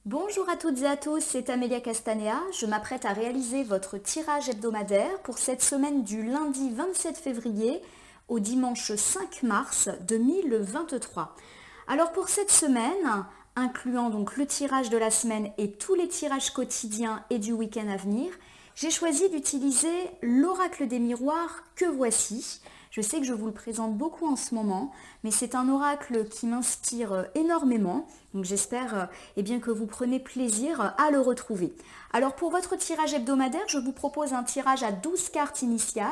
Bonjour à toutes et à tous, c'est Amélia Castanea. Je m'apprête à réaliser votre tirage hebdomadaire pour cette semaine du lundi 27 février au dimanche 5 mars 2023. Alors pour cette semaine, incluant donc le tirage de la semaine et tous les tirages quotidiens et du week-end à venir, j'ai choisi d'utiliser l'oracle des miroirs que voici. Je sais que je vous le présente beaucoup en ce moment, mais c'est un oracle qui m'inspire énormément. Donc j'espère bien que vous prenez plaisir à le retrouver. Alors pour votre tirage hebdomadaire, je vous propose un tirage à 12 cartes initiales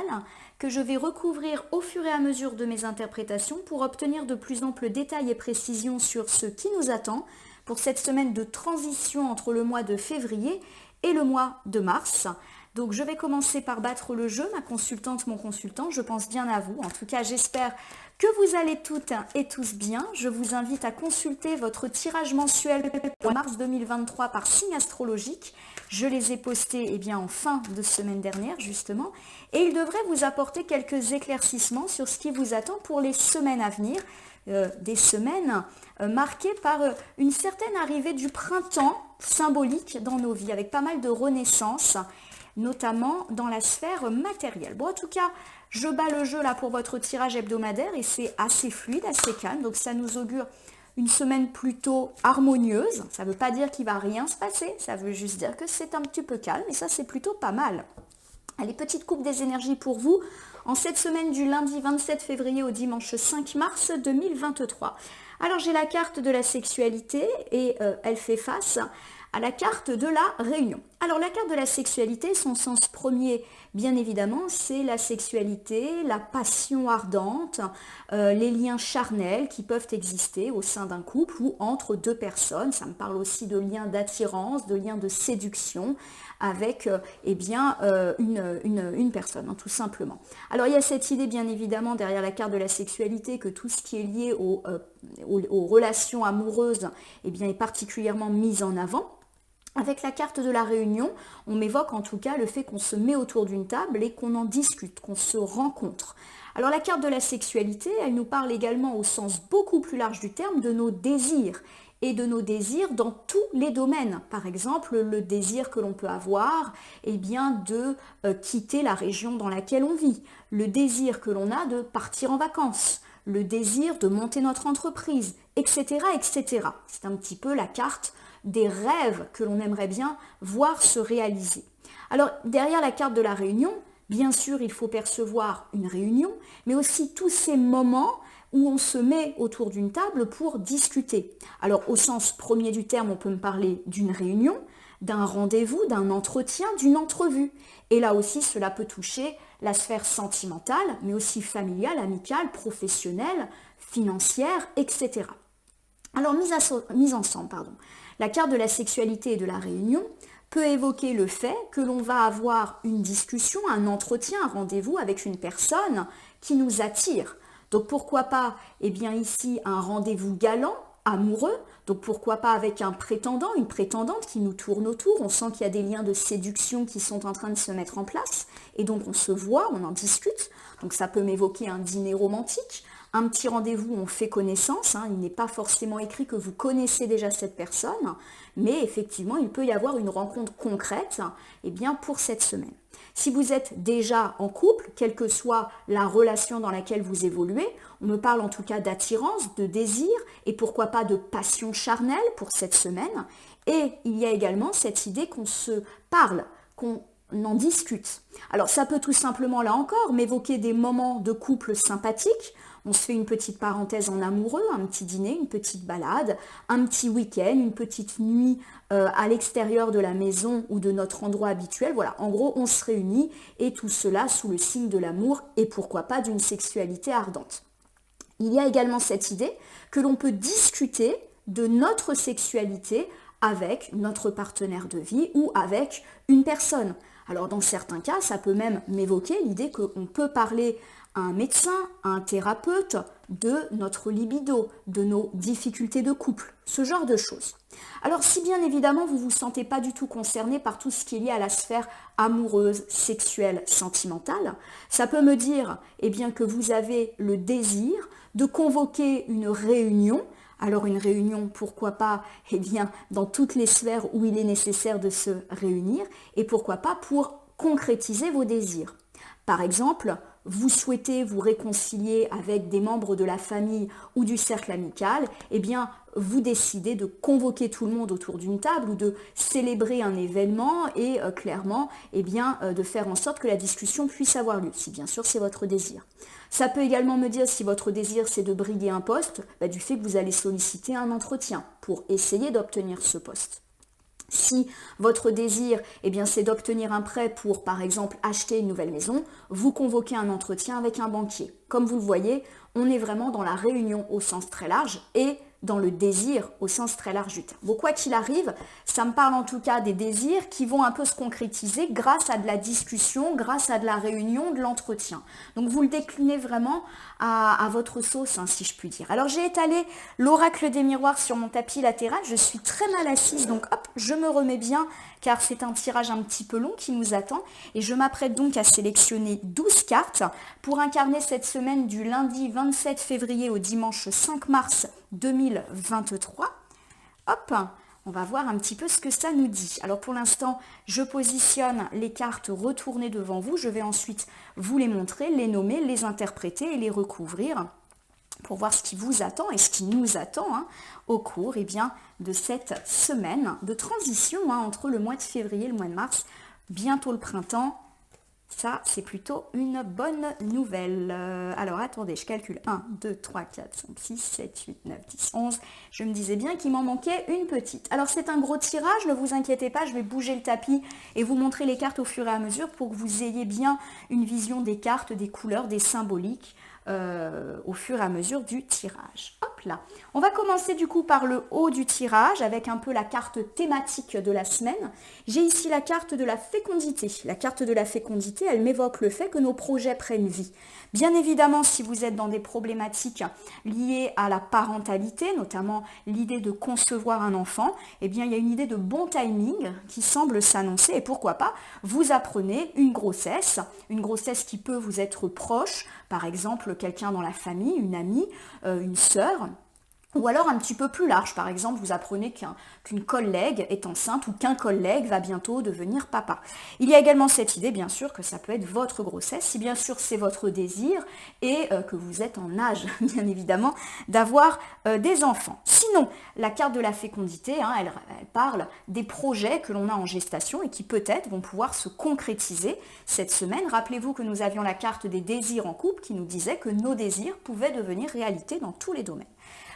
que je vais recouvrir au fur et à mesure de mes interprétations pour obtenir de plus amples détails et précisions sur ce qui nous attend pour cette semaine de transition entre le mois de février et le mois de mars. Donc je vais commencer par battre le jeu, ma consultante, mon consultant, je pense bien à vous. En tout cas, j'espère que vous allez toutes et tous bien. Je vous invite à consulter votre tirage mensuel pour mars 2023 par signe astrologique. Je les ai postés en fin de semaine dernière justement et ils devraient vous apporter quelques éclaircissements sur ce qui vous attend pour les semaines à venir. Des semaines marquées par une certaine arrivée du printemps symbolique dans nos vies avec pas mal de renaissance, notamment dans la sphère matérielle. Bon, en tout cas, je bats le jeu là pour votre tirage hebdomadaire et c'est assez fluide, assez calme. Donc ça nous augure une semaine plutôt harmonieuse. Ça ne veut pas dire qu'il ne va rien se passer, ça veut juste dire que c'est un petit peu calme et ça c'est plutôt pas mal. Allez, petite coupe des énergies pour vous en cette semaine du lundi 27 février au dimanche 5 mars 2023. Alors j'ai la carte de la sexualité et elle fait face à la carte de la réunion. Alors la carte de la sexualité, son sens premier, bien évidemment, c'est la sexualité, la passion ardente, les liens charnels qui peuvent exister au sein d'un couple ou entre deux personnes. Ça me parle aussi de liens d'attirance, de liens de séduction avec une personne, hein, tout simplement. Alors il y a cette idée, bien évidemment, derrière la carte de la sexualité, que tout ce qui est lié aux relations amoureuses est particulièrement mis en avant. Avec la carte de la réunion, on m'évoque en tout cas le fait qu'on se met autour d'une table et qu'on en discute, qu'on se rencontre. Alors la carte de la sexualité, elle nous parle également au sens beaucoup plus large du terme de nos désirs et de nos désirs dans tous les domaines. Par exemple, le désir que l'on peut avoir de quitter la région dans laquelle on vit, le désir que l'on a de partir en vacances, le désir de monter notre entreprise, etc., etc. C'est un petit peu la carte des rêves que l'on aimerait bien voir se réaliser. Alors, derrière la carte de la réunion, bien sûr, il faut percevoir une réunion, mais aussi tous ces moments où on se met autour d'une table pour discuter. Alors, au sens premier du terme, on peut me parler d'une réunion, d'un rendez-vous, d'un entretien, d'une entrevue. Et là aussi, cela peut toucher la sphère sentimentale, mais aussi familiale, amicale, professionnelle, financière, etc. Alors, mise ensemble, la carte de la sexualité et de la réunion peut évoquer le fait que l'on va avoir une discussion, un entretien, un rendez-vous avec une personne qui nous attire. Donc pourquoi pas, ici, un rendez-vous galant, amoureux, donc pourquoi pas avec un prétendant, une prétendante qui nous tourne autour, on sent qu'il y a des liens de séduction qui sont en train de se mettre en place, et donc on se voit, on en discute, donc ça peut m'évoquer un dîner romantique, un petit rendez-vous, on fait connaissance, hein, il n'est pas forcément écrit que vous connaissez déjà cette personne, mais effectivement, il peut y avoir une rencontre concrète pour cette semaine. Si vous êtes déjà en couple, quelle que soit la relation dans laquelle vous évoluez, on me parle en tout cas d'attirance, de désir et pourquoi pas de passion charnelle pour cette semaine. Et il y a également cette idée qu'on se parle, qu'on en discute. Alors ça peut tout simplement, là encore, m'évoquer des moments de couple sympathiques. On se fait une petite parenthèse en amoureux, un petit dîner, une petite balade, un petit week-end, une petite nuit à l'extérieur de la maison ou de notre endroit habituel. Voilà, en gros, on se réunit et tout cela sous le signe de l'amour et pourquoi pas d'une sexualité ardente. Il y a également cette idée que l'on peut discuter de notre sexualité avec notre partenaire de vie ou avec une personne. Alors dans certains cas, ça peut même m'évoquer l'idée qu'on peut parler à un médecin, à un thérapeute de notre libido, de nos difficultés de couple, ce genre de choses. Alors si bien évidemment vous ne vous sentez pas du tout concerné par tout ce qui est lié à la sphère amoureuse, sexuelle, sentimentale, ça peut me dire que vous avez le désir de convoquer une réunion Alors une réunion, pourquoi pas, eh bien, dans toutes les sphères où il est nécessaire de se réunir, et pourquoi pas pour concrétiser vos désirs. Par exemple, vous souhaitez vous réconcilier avec des membres de la famille ou du cercle amical, eh bien, vous décidez de convoquer tout le monde autour d'une table ou de célébrer un événement et clairement, eh bien, de faire en sorte que la discussion puisse avoir lieu, si bien sûr c'est votre désir. Ça peut également me dire si votre désir c'est de briguer un poste, du fait que vous allez solliciter un entretien pour essayer d'obtenir ce poste. Si votre désir, eh bien, c'est d'obtenir un prêt pour, par exemple, acheter une nouvelle maison, vous convoquez un entretien avec un banquier. Comme vous le voyez, on est vraiment dans la réunion au sens très large et dans le désir au sens très large du terme. Bon, quoi qu'il arrive, ça me parle en tout cas des désirs qui vont un peu se concrétiser grâce à de la discussion, grâce à de la réunion, de l'entretien. Donc vous le déclinez vraiment à votre sauce, hein, si je puis dire. Alors j'ai étalé l'oracle des miroirs sur mon tapis latéral, je suis très mal assise, donc hop, je me remets bien car c'est un tirage un petit peu long qui nous attend et je m'apprête donc à sélectionner 12 cartes pour incarner cette semaine du lundi 27 février au dimanche 5 mars 2023. Hop, on va voir un petit peu ce que ça nous dit. Alors pour l'instant, je positionne les cartes retournées devant vous. Je vais ensuite vous les montrer, les nommer, les interpréter et les recouvrir pour voir ce qui vous attend et ce qui nous attend au cours de cette semaine de transition entre le mois de février et le mois de mars, bientôt le printemps. Ça, c'est plutôt une bonne nouvelle. Alors, attendez, je calcule. 1, 2, 3, 4, 5, 6, 7, 8, 9, 10, 11. Je me disais bien qu'il m'en manquait une petite. Alors, c'est un gros tirage, ne vous inquiétez pas, je vais bouger le tapis et vous montrer les cartes au fur et à mesure pour que vous ayez bien une vision des cartes, des couleurs, des symboliques au fur et à mesure du tirage. Hop là. On va commencer du coup par le haut du tirage avec un peu la carte thématique de la semaine. J'ai ici la carte de la fécondité. La carte de la fécondité, elle m'évoque le fait que nos projets prennent vie. Bien évidemment, si vous êtes dans des problématiques liées à la parentalité, notamment l'idée de concevoir un enfant, eh bien, il y a une idée de bon timing qui semble s'annoncer et pourquoi pas, vous apprenez une grossesse qui peut vous être proche, par exemple quelqu'un dans la famille, une amie, une sœur, ou alors un petit peu plus large, par exemple, vous apprenez qu'une collègue est enceinte ou qu'un collègue va bientôt devenir papa. Il y a également cette idée, bien sûr, que ça peut être votre grossesse, si bien sûr c'est votre désir et que vous êtes en âge, bien évidemment, d'avoir des enfants. Sinon, la carte de la fécondité, elle parle des projets que l'on a en gestation et qui peut-être vont pouvoir se concrétiser cette semaine. Rappelez-vous que nous avions la carte des désirs en couple qui nous disait que nos désirs pouvaient devenir réalité dans tous les domaines.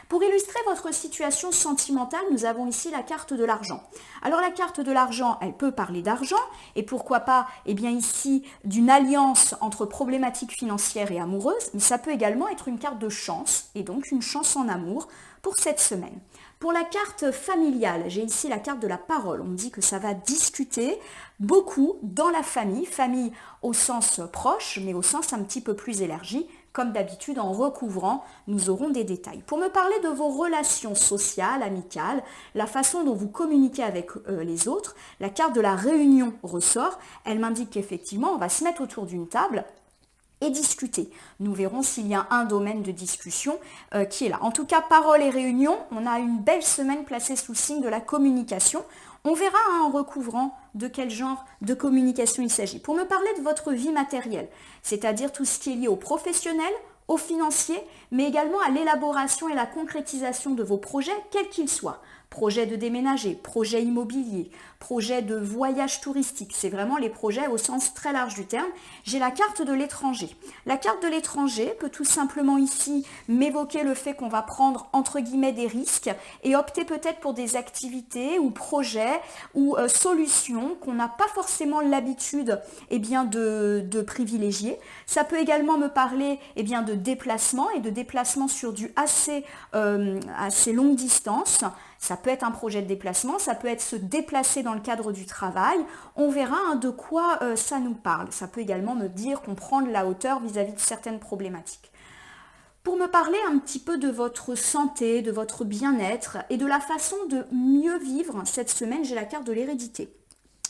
Pour illustrer votre situation sentimentale, nous avons ici la carte de l'argent. Alors la carte de l'argent, elle peut parler d'argent et pourquoi pas, eh bien ici, d'une alliance entre problématiques financières et amoureuses, mais ça peut également être une carte de chance et donc une chance en amour pour cette semaine. Pour la carte familiale, j'ai ici la carte de la parole. On me dit que ça va discuter beaucoup dans la famille, famille au sens proche, mais au sens un petit peu plus élargi. Comme d'habitude, en recouvrant, nous aurons des détails. Pour me parler de vos relations sociales, amicales, la façon dont vous communiquez avec les autres, la carte de la réunion ressort. Elle m'indique qu'effectivement, on va se mettre autour d'une table et discuter. Nous verrons s'il y a un domaine de discussion qui est là. En tout cas, parole et réunion, on a une belle semaine placée sous le signe de la communication. On verra en recouvrant de quel genre de communication il s'agit. Pour me parler de votre vie matérielle, c'est-à-dire tout ce qui est lié au professionnel, au financier, mais également à l'élaboration et la concrétisation de vos projets, quels qu'ils soient. Projet de déménager, projet immobilier, projet de voyage touristique, c'est vraiment les projets au sens très large du terme. J'ai la carte de l'étranger. La carte de l'étranger peut tout simplement ici m'évoquer le fait qu'on va prendre entre guillemets des risques et opter peut-être pour des activités ou projets ou solutions qu'on n'a pas forcément l'habitude de privilégier. Ça peut également me parler de déplacement et de déplacement sur du assez longue distance. Ça peut être un projet de déplacement, ça peut être se déplacer dans le cadre du travail. On verra de quoi ça nous parle. Ça peut également me dire qu'on prend de la hauteur vis-à-vis de certaines problématiques. Pour me parler un petit peu de votre santé, de votre bien-être et de la façon de mieux vivre cette semaine, j'ai la carte de l'hérédité.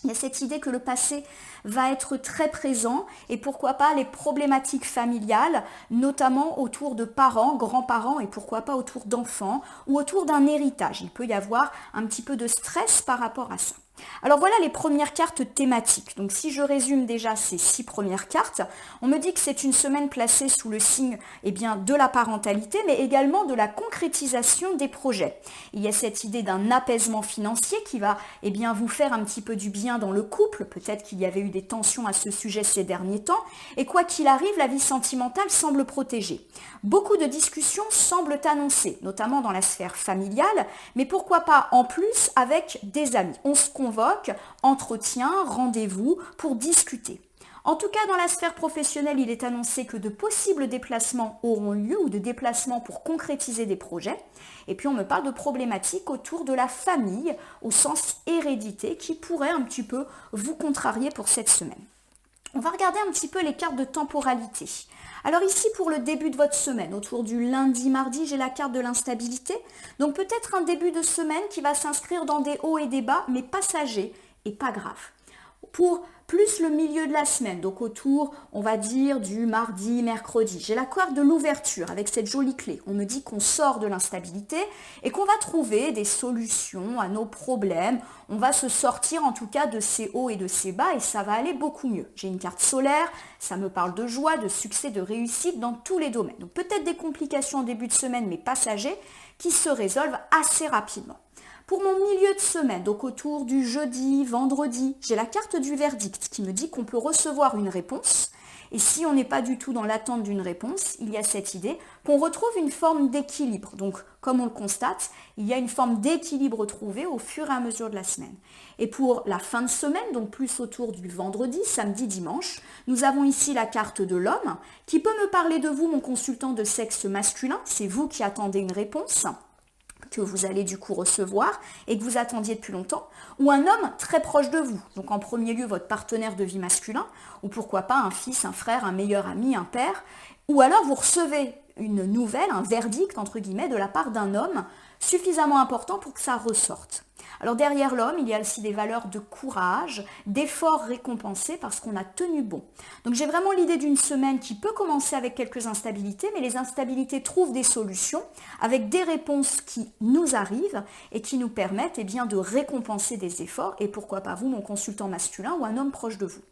Il y a cette idée que le passé va être très présent et pourquoi pas les problématiques familiales, notamment autour de parents, grands-parents et pourquoi pas autour d'enfants ou autour d'un héritage. Il peut y avoir un petit peu de stress par rapport à ça. Alors voilà les premières cartes thématiques. Donc si je résume déjà ces 6 premières cartes, on me dit que c'est une semaine placée sous le signe de la parentalité, mais également de la concrétisation des projets. Il y a cette idée d'un apaisement financier qui va vous faire un petit peu du bien dans le couple. Peut-être qu'il y avait eu des tensions à ce sujet ces derniers temps. Et quoi qu'il arrive, la vie sentimentale semble protégée. Beaucoup de discussions semblent annoncées, notamment dans la sphère familiale, mais pourquoi pas en plus avec des amis. On se convoque, entretien, rendez-vous pour discuter. En tout cas, dans la sphère professionnelle, il est annoncé que de possibles déplacements auront lieu ou de déplacements pour concrétiser des projets. Et puis on me parle de problématiques autour de la famille, au sens hérédité, qui pourrait un petit peu vous contrarier pour cette semaine. On va regarder un petit peu les cartes de temporalité. Alors ici, pour le début de votre semaine, autour du lundi, mardi, j'ai la carte de l'instabilité. Donc peut-être un début de semaine qui va s'inscrire dans des hauts et des bas, mais passagers et pas grave. Pour plus le milieu de la semaine, donc autour, on va dire, du mardi, mercredi, j'ai la carte de l'ouverture avec cette jolie clé. On me dit qu'on sort de l'instabilité et qu'on va trouver des solutions à nos problèmes. On va se sortir en tout cas de ces hauts et de ces bas et ça va aller beaucoup mieux. J'ai une carte solaire, ça me parle de joie, de succès, de réussite dans tous les domaines. Donc peut-être des complications en début de semaine, mais passagers, qui se résolvent assez rapidement. Pour mon milieu de semaine, donc autour du jeudi, vendredi, j'ai la carte du verdict qui me dit qu'on peut recevoir une réponse. Et si on n'est pas du tout dans l'attente d'une réponse, il y a cette idée qu'on retrouve une forme d'équilibre. Donc, comme on le constate, il y a une forme d'équilibre trouvée au fur et à mesure de la semaine. Et pour la fin de semaine, donc plus autour du vendredi, samedi, dimanche, nous avons ici la carte de l'homme qui peut me parler de vous, mon consultant de sexe masculin. C'est vous qui attendez une réponse que vous allez du coup recevoir et que vous attendiez depuis longtemps, ou un homme très proche de vous, donc en premier lieu votre partenaire de vie masculin, ou pourquoi pas un fils, un frère, un meilleur ami, un père, ou alors vous recevez une nouvelle, un verdict entre guillemets de la part d'un homme suffisamment important pour que ça ressorte. Alors derrière l'homme, il y a aussi des valeurs de courage, d'efforts récompensés parce qu'on a tenu bon. Donc j'ai vraiment l'idée d'une semaine qui peut commencer avec quelques instabilités, mais les instabilités trouvent des solutions avec des réponses qui nous arrivent et qui nous permettent de récompenser des efforts et pourquoi pas vous, mon consultant masculin ou un homme proche de vous.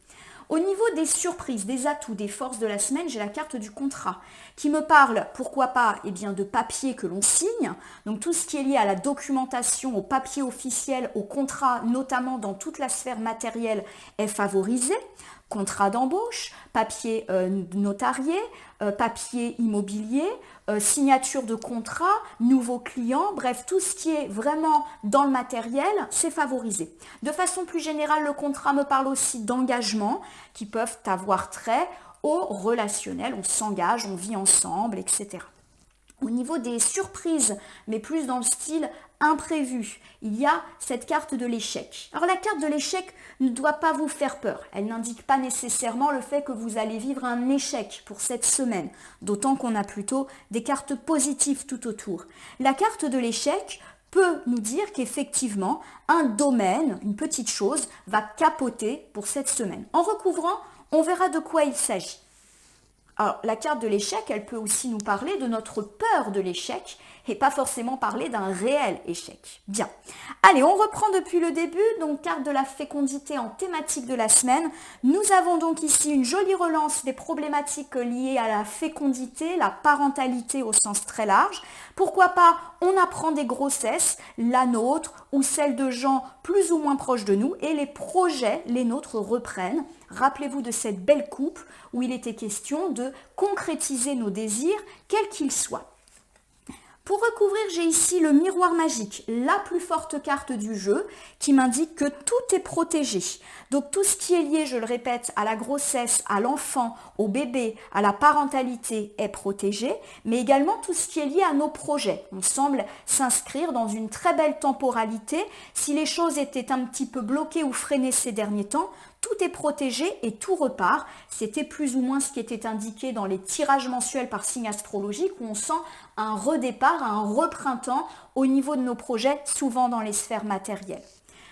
Au niveau des surprises, des atouts, des forces de la semaine, j'ai la carte du contrat qui me parle, pourquoi pas, de papier que l'on signe. Donc tout ce qui est lié à la documentation, au papier officiel, au contrat, notamment dans toute la sphère matérielle, est favorisé. Contrat d'embauche, papier notarié, papier immobilier, signature de contrat, nouveaux clients, bref, tout ce qui est vraiment dans le matériel, c'est favorisé. De façon plus générale, le contrat me parle aussi d'engagements qui peuvent avoir trait au relationnel, on s'engage, on vit ensemble, etc. Au niveau des surprises, mais plus dans le style imprévu, il y a cette carte de l'échec. Alors la carte de l'échec ne doit pas vous faire peur. Elle n'indique pas nécessairement le fait que vous allez vivre un échec pour cette semaine, d'autant qu'on a plutôt des cartes positives tout autour. La carte de l'échec peut nous dire qu'effectivement, un domaine, une petite chose, va capoter pour cette semaine. En recouvrant, on verra de quoi il s'agit. Alors, la carte de l'échec, elle peut aussi nous parler de notre peur de l'échec et pas forcément parler d'un réel échec. Bien. Allez, on reprend depuis le début. Donc, carte de la fécondité en thématique de la semaine. Nous avons donc ici une jolie relance des problématiques liées à la fécondité, la parentalité au sens très large. Pourquoi pas, on apprend des grossesses, la nôtre ou celle de gens plus ou moins proches de nous et les projets, les nôtres, reprennent. Rappelez-vous de cette belle coupe où il était question de concrétiser nos désirs, quels qu'ils soient. Pour recouvrir, j'ai ici le miroir magique, la plus forte carte du jeu, qui m'indique que tout est protégé. Donc tout ce qui est lié, je le répète, à la grossesse, à l'enfant, au bébé, à la parentalité est protégé, mais également tout ce qui est lié à nos projets. On semble s'inscrire dans une très belle temporalité. Si les choses étaient un petit peu bloquées ou freinées ces derniers temps, tout est protégé et tout repart. C'était plus ou moins ce qui était indiqué dans les tirages mensuels par signe astrologique où on sent un redépart, un reprintemps au niveau de nos projets, souvent dans les sphères matérielles.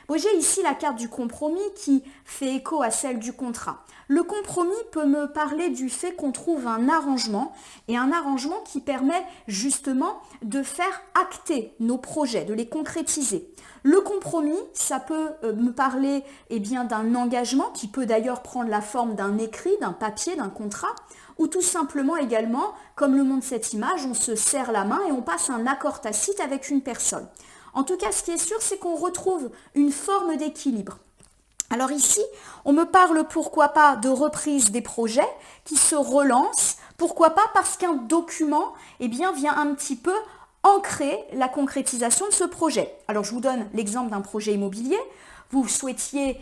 Bon, j'ai ici la carte du compromis qui fait écho à celle du contrat. Le compromis peut me parler du fait qu'on trouve un arrangement, et un arrangement qui permet justement de faire acter nos projets, de les concrétiser. Le compromis, ça peut me parler bien, d'un engagement qui peut d'ailleurs prendre la forme d'un écrit, d'un papier, d'un contrat, ou tout simplement également, comme le montre cette image, on se serre la main et on passe un accord tacite avec une personne. En tout cas, ce qui est sûr, c'est qu'on retrouve une forme d'équilibre. Alors ici, on me parle pourquoi pas de reprise des projets qui se relancent, pourquoi pas parce qu'un document vient un petit peu ancrer la concrétisation de ce projet. Alors je vous donne l'exemple d'un projet immobilier. Vous souhaitiez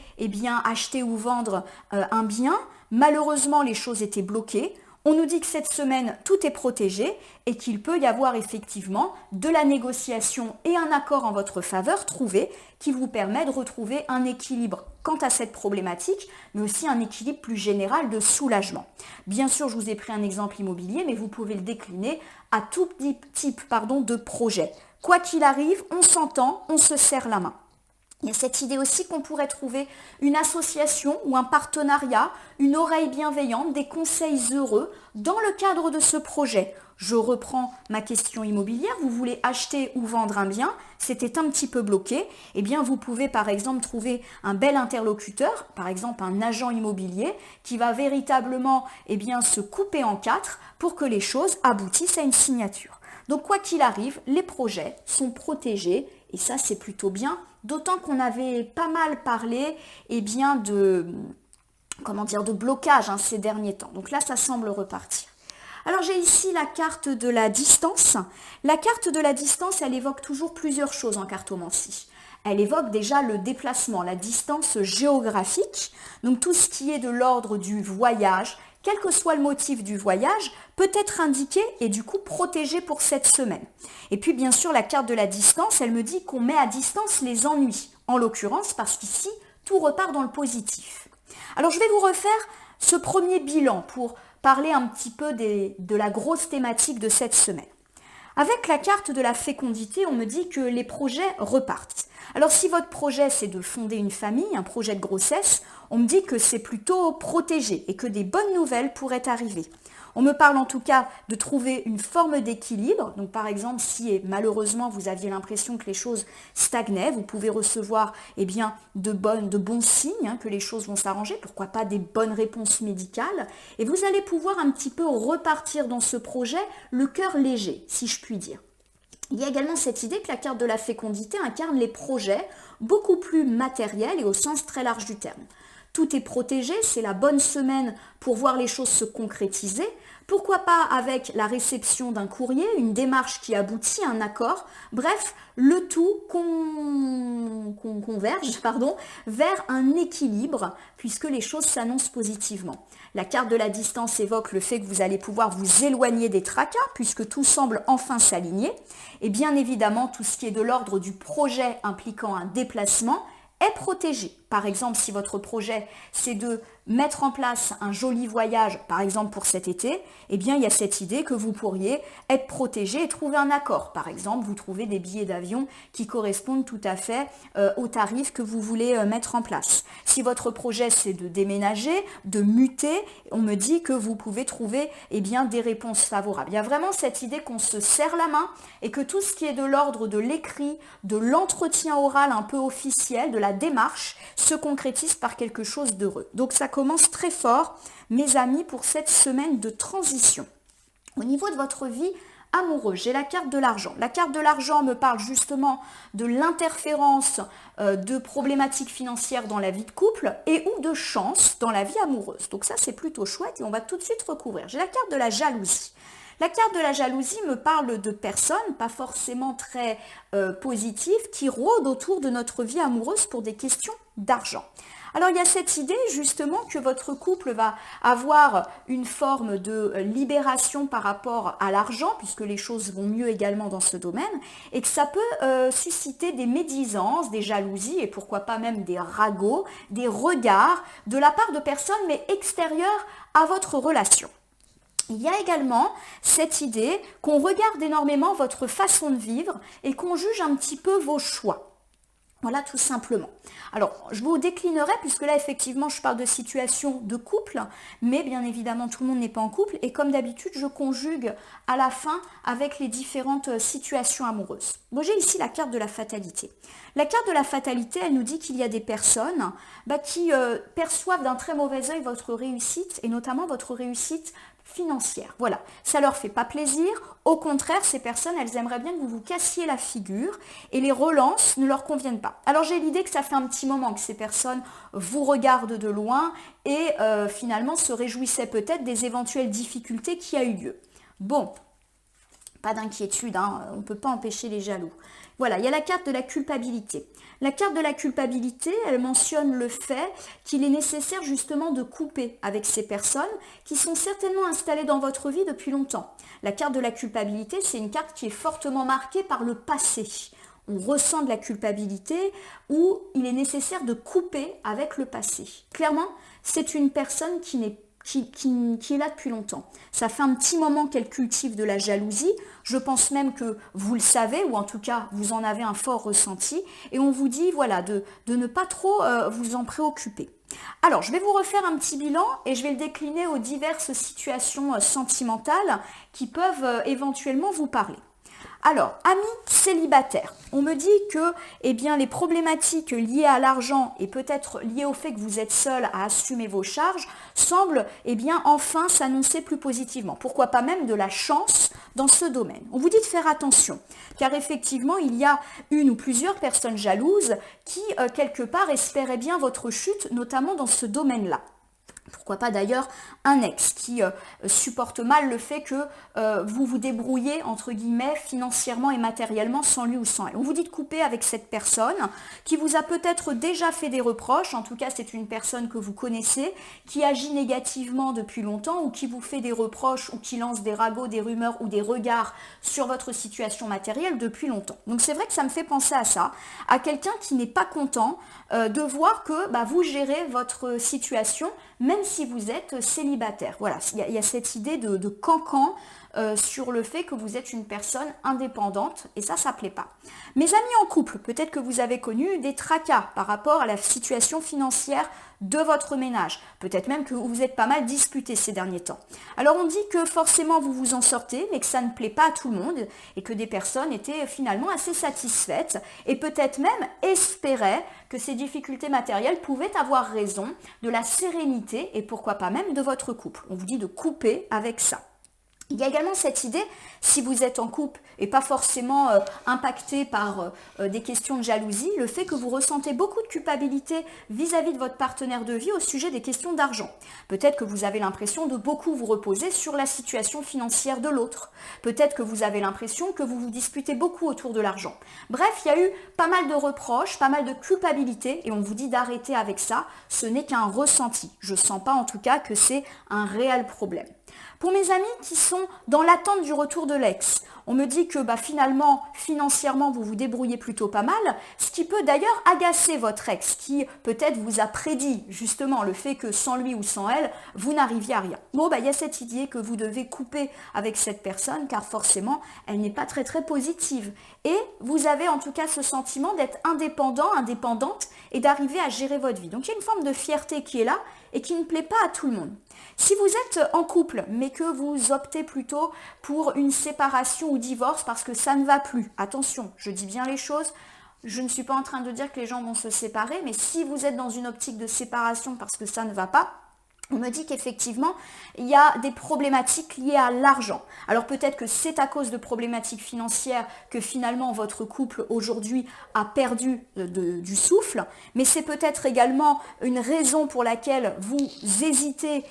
acheter ou vendre un bien, malheureusement les choses étaient bloquées. On nous dit que cette semaine, tout est protégé et qu'il peut y avoir effectivement de la négociation et un accord en votre faveur trouvé qui vous permet de retrouver un équilibre quant à cette problématique, mais aussi un équilibre plus général de soulagement. Bien sûr, je vous ai pris un exemple immobilier, mais vous pouvez le décliner à tout type de projet. Quoi qu'il arrive, on s'entend, on se serre la main. Il y a cette idée aussi qu'on pourrait trouver une association ou un partenariat, une oreille bienveillante, des conseils heureux dans le cadre de ce projet. Je reprends ma question immobilière, vous voulez acheter ou vendre un bien, c'était un petit peu bloqué, vous pouvez par exemple trouver un bel interlocuteur, par exemple un agent immobilier, qui va véritablement se couper en quatre pour que les choses aboutissent à une signature. Donc quoi qu'il arrive, les projets sont protégés et ça c'est plutôt bien, d'autant qu'on avait pas mal parlé de blocage ces derniers temps. Donc là ça semble repartir. Alors j'ai ici la carte de la distance. La carte de la distance, elle évoque toujours plusieurs choses en cartomancie. Elle évoque déjà le déplacement, la distance géographique, donc tout ce qui est de l'ordre du voyage, quel que soit le motif du voyage, peut être indiqué et du coup protégé pour cette semaine. Et puis bien sûr, la carte de la distance, elle me dit qu'on met à distance les ennuis, en l'occurrence parce qu'ici, tout repart dans le positif. Alors je vais vous refaire ce premier bilan pour parler un petit peu de la grosse thématique de cette semaine. Avec la carte de la fécondité, on me dit que les projets repartent. Alors si votre projet c'est de fonder une famille, un projet de grossesse, on me dit que c'est plutôt protégé et que des bonnes nouvelles pourraient arriver. On me parle en tout cas de trouver une forme d'équilibre. Donc par exemple, si malheureusement vous aviez l'impression que les choses stagnaient, vous pouvez recevoir de bons signes, que les choses vont s'arranger, pourquoi pas des bonnes réponses médicales. Et vous allez pouvoir un petit peu repartir dans ce projet le cœur léger, si je puis dire. Il y a également cette idée que la carte de la fécondité incarne les projets beaucoup plus matériels et au sens très large du terme. Tout est protégé, c'est la bonne semaine pour voir les choses se concrétiser. Pourquoi pas avec la réception d'un courrier, une démarche qui aboutit à un accord. Bref, le tout converge vers un équilibre puisque les choses s'annoncent positivement. La carte de la distance évoque le fait que vous allez pouvoir vous éloigner des tracas puisque tout semble enfin s'aligner. Et bien évidemment, tout ce qui est de l'ordre du projet impliquant un déplacement est protégé. Par exemple, si votre projet, c'est de mettre en place un joli voyage, par exemple pour cet été, il y a cette idée que vous pourriez être protégé et trouver un accord. Par exemple, vous trouvez des billets d'avion qui correspondent tout à fait au tarif que vous voulez mettre en place. Si votre projet, c'est de déménager, de muter, on me dit que vous pouvez trouver des réponses favorables. Il y a vraiment cette idée qu'on se serre la main et que tout ce qui est de l'ordre de l'écrit, de l'entretien oral un peu officiel, de la démarche, se concrétise par quelque chose d'heureux. Donc ça commence très fort, mes amis, pour cette semaine de transition. Au niveau de votre vie amoureuse, j'ai la carte de l'argent. La carte de l'argent me parle justement de l'interférence de problématiques financières dans la vie de couple et ou de chance dans la vie amoureuse. Donc ça, c'est plutôt chouette et on va tout de suite recouvrir. J'ai la carte de la jalousie. La carte de la jalousie me parle de personnes, pas forcément très positives, qui rôdent autour de notre vie amoureuse pour des questions d'argent. Alors il y a cette idée justement que votre couple va avoir une forme de libération par rapport à l'argent, puisque les choses vont mieux également dans ce domaine, et que ça peut susciter des médisances, des jalousies et pourquoi pas même des ragots, des regards de la part de personnes mais extérieures à votre relation. Il y a également cette idée qu'on regarde énormément votre façon de vivre et qu'on juge un petit peu vos choix. Voilà, tout simplement. Alors, je vous déclinerai, puisque là, effectivement, je parle de situation de couple, mais bien évidemment, tout le monde n'est pas en couple, et comme d'habitude, je conjugue à la fin avec les différentes situations amoureuses. Bon, j'ai ici la carte de la fatalité. La carte de la fatalité, elle nous dit qu'il y a des personnes qui perçoivent d'un très mauvais œil votre réussite, et notamment votre réussite financière. Voilà, ça leur fait pas plaisir. Au contraire, ces personnes, elles aimeraient bien que vous vous cassiez la figure et les relances ne leur conviennent pas. Alors j'ai l'idée que ça fait un petit moment que ces personnes vous regardent de loin et finalement se réjouissaient peut-être des éventuelles difficultés qui a eu lieu. Bon, pas d'inquiétude, hein, on ne peut pas empêcher les jaloux. Voilà, il y a la carte de la culpabilité. La carte de la culpabilité, elle mentionne le fait qu'il est nécessaire justement de couper avec ces personnes qui sont certainement installées dans votre vie depuis longtemps. La carte de la culpabilité, c'est une carte qui est fortement marquée par le passé. On ressent de la culpabilité où il est nécessaire de couper avec le passé. Clairement, c'est une personne qui est là depuis longtemps. Ça fait un petit moment qu'elle cultive de la jalousie. Je pense même que vous le savez, ou en tout cas, vous en avez un fort ressenti. Et on vous dit, voilà, de ne pas trop vous en préoccuper. Alors, je vais vous refaire un petit bilan et je vais le décliner aux diverses situations sentimentales qui peuvent éventuellement vous parler. Alors, amis célibataires, on me dit que les problématiques liées à l'argent et peut-être liées au fait que vous êtes seul à assumer vos charges semblent enfin s'annoncer plus positivement. Pourquoi pas même de la chance dans ce domaine. On vous dit de faire attention, car effectivement, il y a une ou plusieurs personnes jalouses qui, quelque part, espéraient bien votre chute, notamment dans ce domaine-là. Pourquoi pas d'ailleurs un ex qui supporte mal le fait que vous vous débrouillez, entre guillemets, financièrement et matériellement sans lui ou sans elle. On vous dit de couper avec cette personne qui vous a peut-être déjà fait des reproches, en tout cas c'est une personne que vous connaissez, qui agit négativement depuis longtemps ou qui vous fait des reproches ou qui lance des ragots, des rumeurs ou des regards sur votre situation matérielle depuis longtemps. Donc c'est vrai que ça me fait penser à ça, à quelqu'un qui n'est pas content de voir que vous gérez votre situation, même si vous êtes célibataire. Voilà, il y a cette idée de cancan sur le fait que vous êtes une personne indépendante et ça plaît pas. Mes amis en couple, peut-être que vous avez connu des tracas par rapport à la situation financière de votre ménage. Peut-être même que vous êtes pas mal disputés ces derniers temps. Alors on dit que forcément vous vous en sortez, mais que ça ne plaît pas à tout le monde et que des personnes étaient finalement assez satisfaites et peut-être même espéraient que ces difficultés matérielles pouvaient avoir raison de la sérénité et pourquoi pas même de votre couple. On vous dit de couper avec ça. Il y a également cette idée, si vous êtes en couple et pas forcément impacté par des questions de jalousie, le fait que vous ressentez beaucoup de culpabilité vis-à-vis de votre partenaire de vie au sujet des questions d'argent. Peut-être que vous avez l'impression de beaucoup vous reposer sur la situation financière de l'autre. Peut-être que vous avez l'impression que vous vous disputez beaucoup autour de l'argent. Bref, il y a eu pas mal de reproches, pas mal de culpabilité et on vous dit d'arrêter avec ça. Ce n'est qu'un ressenti. Je ne sens pas en tout cas que c'est un réel problème. Pour mes amis qui sont dans l'attente du retour de l'ex, on me dit que finalement, financièrement, vous vous débrouillez plutôt pas mal, ce qui peut d'ailleurs agacer votre ex, qui peut-être vous a prédit justement le fait que sans lui ou sans elle, vous n'arriviez à rien. Bon, il y a cette idée que vous devez couper avec cette personne, car forcément, elle n'est pas très très positive. Et vous avez en tout cas ce sentiment d'être indépendant, indépendante, et d'arriver à gérer votre vie. Donc il y a une forme de fierté qui est là, et qui ne plaît pas à tout le monde. Si vous êtes en couple, mais que vous optez plutôt pour une séparation ou divorce parce que ça ne va plus, attention, je dis bien les choses, je ne suis pas en train de dire que les gens vont se séparer, mais si vous êtes dans une optique de séparation parce que ça ne va pas, on me dit qu'effectivement, il y a des problématiques liées à l'argent. Alors peut-être que c'est à cause de problématiques financières que finalement votre couple aujourd'hui a perdu du souffle, mais c'est peut-être également une raison pour laquelle vous hésitez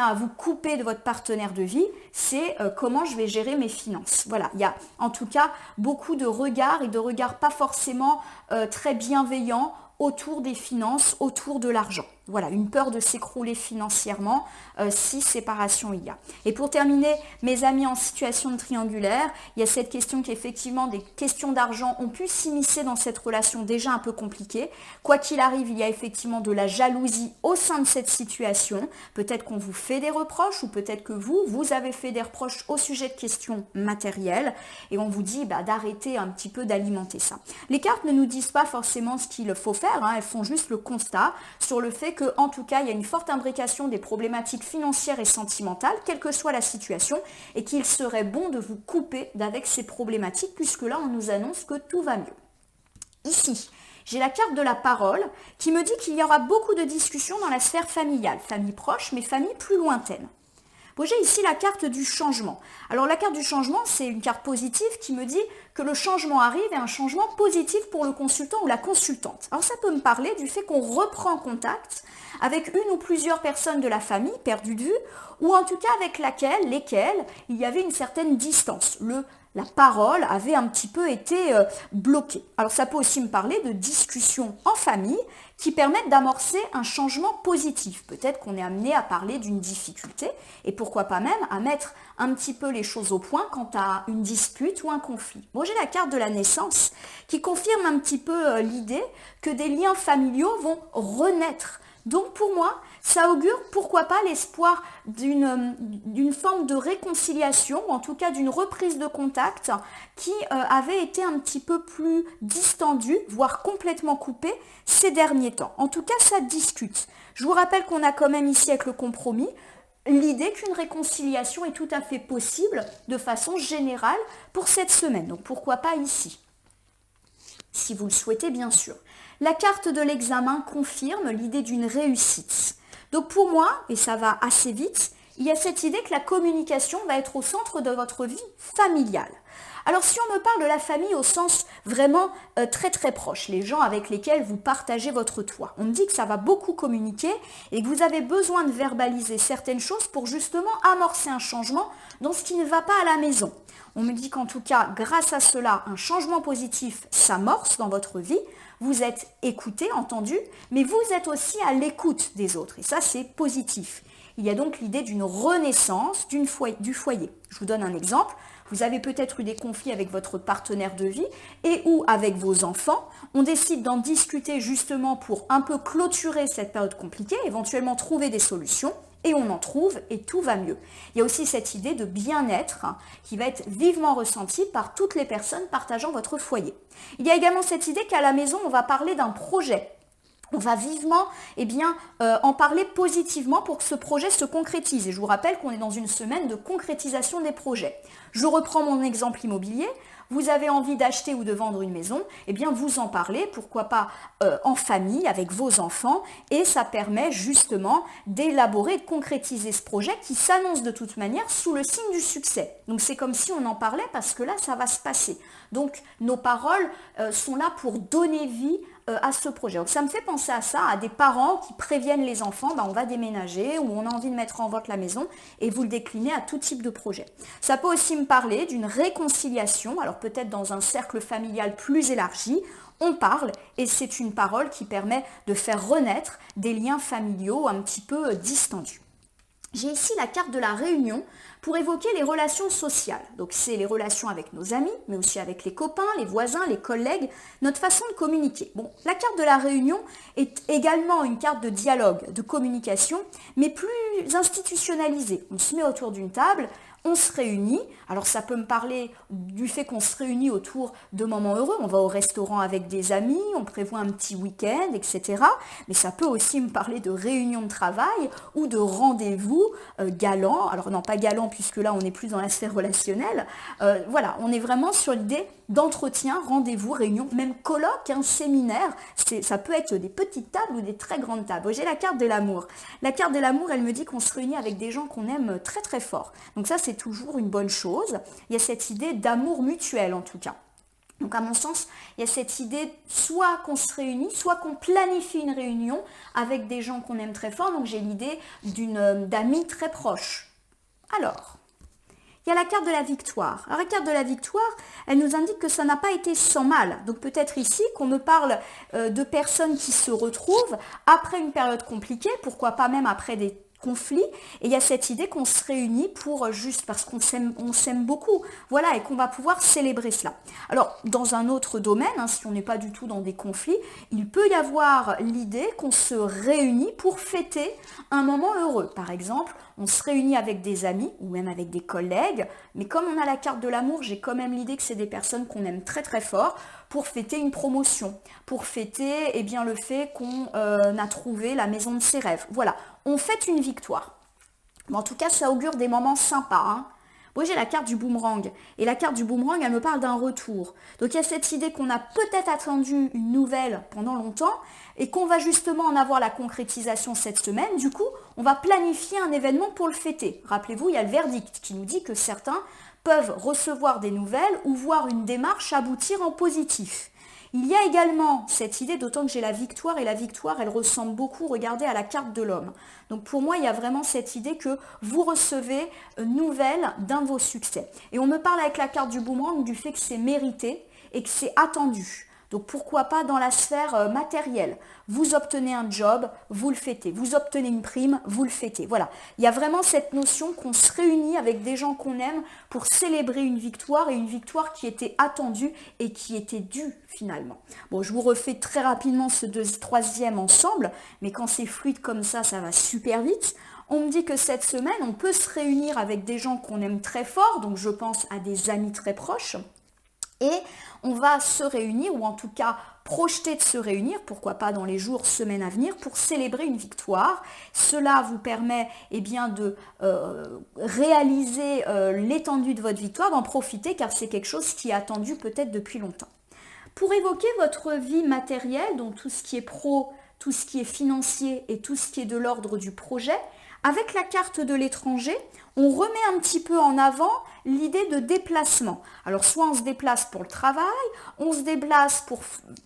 à vous couper de votre partenaire de vie, c'est comment je vais gérer mes finances. Voilà, il y a en tout cas beaucoup de regards et de regards pas forcément très bienveillants autour des finances, autour de l'argent. Voilà, une peur de s'écrouler financièrement si séparation il y a. Et pour terminer, mes amis en situation de triangulaire, il y a cette question qu'effectivement des questions d'argent ont pu s'immiscer dans cette relation déjà un peu compliquée. Quoi qu'il arrive, il y a effectivement de la jalousie au sein de cette situation. Peut-être qu'on vous fait des reproches ou peut-être que vous avez fait des reproches au sujet de questions matérielles et on vous dit d'arrêter un petit peu d'alimenter ça. Les cartes ne nous disent pas forcément ce qu'il faut faire, elles font juste le constat sur le fait qu'en tout cas, il y a une forte imbrication des problématiques financières et sentimentales, quelle que soit la situation, et qu'il serait bon de vous couper d'avec ces problématiques, puisque là, on nous annonce que tout va mieux. Ici, j'ai la carte de la parole qui me dit qu'il y aura beaucoup de discussions dans la sphère familiale, famille proche, mais famille plus lointaine. Bon, j'ai ici la carte du changement. Alors la carte du changement, c'est une carte positive qui me dit que le changement arrive et un changement positif pour le consultant ou la consultante. Alors ça peut me parler du fait qu'on reprend contact avec une ou plusieurs personnes de la famille perdues de vue, ou en tout cas avec lesquelles il y avait une certaine distance. La parole avait un petit peu été bloquée. Alors ça peut aussi me parler de discussions en famille qui permettent d'amorcer un changement positif. Peut-être qu'on est amené à parler d'une difficulté et pourquoi pas même à mettre un petit peu les choses au point quant à une dispute ou un conflit. Bon, j'ai la carte de la naissance qui confirme un petit peu l'idée que des liens familiaux vont renaître. Donc pour moi, ça augure, pourquoi pas, l'espoir d'une forme de réconciliation, ou en tout cas d'une reprise de contact qui avait été un petit peu plus distendue, voire complètement coupée ces derniers temps. En tout cas, ça discute. Je vous rappelle qu'on a quand même ici avec le compromis l'idée qu'une réconciliation est tout à fait possible de façon générale pour cette semaine. Donc pourquoi pas ici, si vous le souhaitez bien sûr. La carte de l'examen confirme l'idée d'une réussite. Donc pour moi, et ça va assez vite, il y a cette idée que la communication va être au centre de votre vie familiale. Alors si on me parle de la famille au sens vraiment très très proche, les gens avec lesquels vous partagez votre toit, on me dit que ça va beaucoup communiquer et que vous avez besoin de verbaliser certaines choses pour justement amorcer un changement dans ce qui ne va pas à la maison. On me dit qu'en tout cas, grâce à cela, un changement positif s'amorce dans votre vie. Vous êtes écouté, entendu, mais vous êtes aussi à l'écoute des autres. Et ça, c'est positif. Il y a donc l'idée d'une renaissance du foyer. Je vous donne un exemple. Vous avez peut-être eu des conflits avec votre partenaire de vie et ou avec vos enfants. On décide d'en discuter justement pour un peu clôturer cette période compliquée, éventuellement trouver des solutions. Et on en trouve et tout va mieux. Il y a aussi cette idée de bien-être qui va être vivement ressentie par toutes les personnes partageant votre foyer. Il y a également cette idée qu'à la maison, on va parler d'un projet. On va vivement en parler positivement pour que ce projet se concrétise. Et je vous rappelle qu'on est dans une semaine de concrétisation des projets. Je reprends mon exemple immobilier. Vous avez envie d'acheter ou de vendre une maison, eh bien vous en parlez, pourquoi pas en famille, avec vos enfants, et ça permet justement d'élaborer et de concrétiser ce projet qui s'annonce de toute manière sous le signe du succès. Donc c'est comme si on en parlait parce que là, ça va se passer. Donc nos paroles sont là pour donner vie à ce projet. Donc ça me fait penser à ça, à des parents qui préviennent les enfants, on va déménager ou on a envie de mettre en vente la maison et vous le déclinez à tout type de projet. Ça peut aussi me parler d'une réconciliation, alors peut-être dans un cercle familial plus élargi, on parle et c'est une parole qui permet de faire renaître des liens familiaux un petit peu distendus. J'ai ici la carte de la réunion pour évoquer les relations sociales. Donc c'est les relations avec nos amis, mais aussi avec les copains, les voisins, les collègues, notre façon de communiquer. Bon, la carte de la réunion est également une carte de dialogue, de communication, mais plus institutionnalisée. On se met autour d'une table, on se réunit. Alors ça peut me parler du fait qu'on se réunit autour de moments heureux. On va au restaurant avec des amis, on prévoit un petit week-end, etc. Mais ça peut aussi me parler de réunions de travail ou de rendez-vous galants. Alors non, pas galants puisque là on n'est plus dans la sphère relationnelle. Voilà, on est vraiment sur l'idée d'entretien, rendez-vous, réunion, même colloque, séminaire. Ça peut être des petites tables ou des très grandes tables. J'ai la carte de l'amour. La carte de l'amour, elle me dit qu'on se réunit avec des gens qu'on aime très très fort. Donc ça, c'est toujours une bonne chose. Il y a cette idée d'amour mutuel en tout cas. Donc à mon sens, il y a cette idée soit qu'on se réunit, soit qu'on planifie une réunion avec des gens qu'on aime très fort. Donc j'ai l'idée d'amis très proches. Alors, il y a la carte de la victoire. Alors la carte de la victoire, elle nous indique que ça n'a pas été sans mal. Donc peut-être ici qu'on me parle de personnes qui se retrouvent après une période compliquée, pourquoi pas même après des conflit, et il y a cette idée qu'on se réunit pour juste parce qu'on s'aime beaucoup, voilà, et qu'on va pouvoir célébrer cela. Alors, dans un autre domaine, si on n'est pas du tout dans des conflits, il peut y avoir l'idée qu'on se réunit pour fêter un moment heureux. Par exemple, on se réunit avec des amis ou même avec des collègues, mais comme on a la carte de l'amour, j'ai quand même l'idée que c'est des personnes qu'on aime très très fort pour fêter une promotion, pour fêter le fait qu'on a trouvé la maison de ses rêves. Voilà, on fête une victoire. Mais en tout cas, ça augure des moments sympas. Moi, j'ai la carte du boomerang. Et la carte du boomerang, elle me parle d'un retour. Donc, il y a cette idée qu'on a peut-être attendu une nouvelle pendant longtemps et qu'on va justement en avoir la concrétisation cette semaine. Du coup, on va planifier un événement pour le fêter. Rappelez-vous, il y a le verdict qui nous dit que certains peuvent recevoir des nouvelles ou voir une démarche aboutir en positif. Il y a également cette idée, d'autant que j'ai la victoire, et la victoire, elle ressemble beaucoup, regardez, à la carte de l'homme. Donc pour moi, il y a vraiment cette idée que vous recevez nouvelle d'un de vos succès. Et on me parle avec la carte du boomerang du fait que c'est mérité et que c'est attendu. Donc pourquoi pas dans la sphère matérielle. Vous obtenez un job, vous le fêtez. Vous obtenez une prime, vous le fêtez. Voilà. Il y a vraiment cette notion qu'on se réunit avec des gens qu'on aime pour célébrer une victoire, et une victoire qui était attendue et qui était due finalement. Bon, je vous refais très rapidement ce troisième ensemble, mais quand c'est fluide comme ça va super vite. On me dit que cette semaine, on peut se réunir avec des gens qu'on aime très fort, donc je pense à des amis très proches. Et on va se réunir, ou en tout cas projeter de se réunir, pourquoi pas dans les jours, semaines à venir, pour célébrer une victoire. Cela vous permet de réaliser l'étendue de votre victoire, d'en profiter, car c'est quelque chose qui est attendu peut-être depuis longtemps. Pour évoquer votre vie matérielle, donc tout ce qui est pro, tout ce qui est financier et tout ce qui est de l'ordre du projet, avec la carte de l'étranger, on remet un petit peu en avant l'idée de déplacement. Alors soit on se déplace pour le travail, on se déplace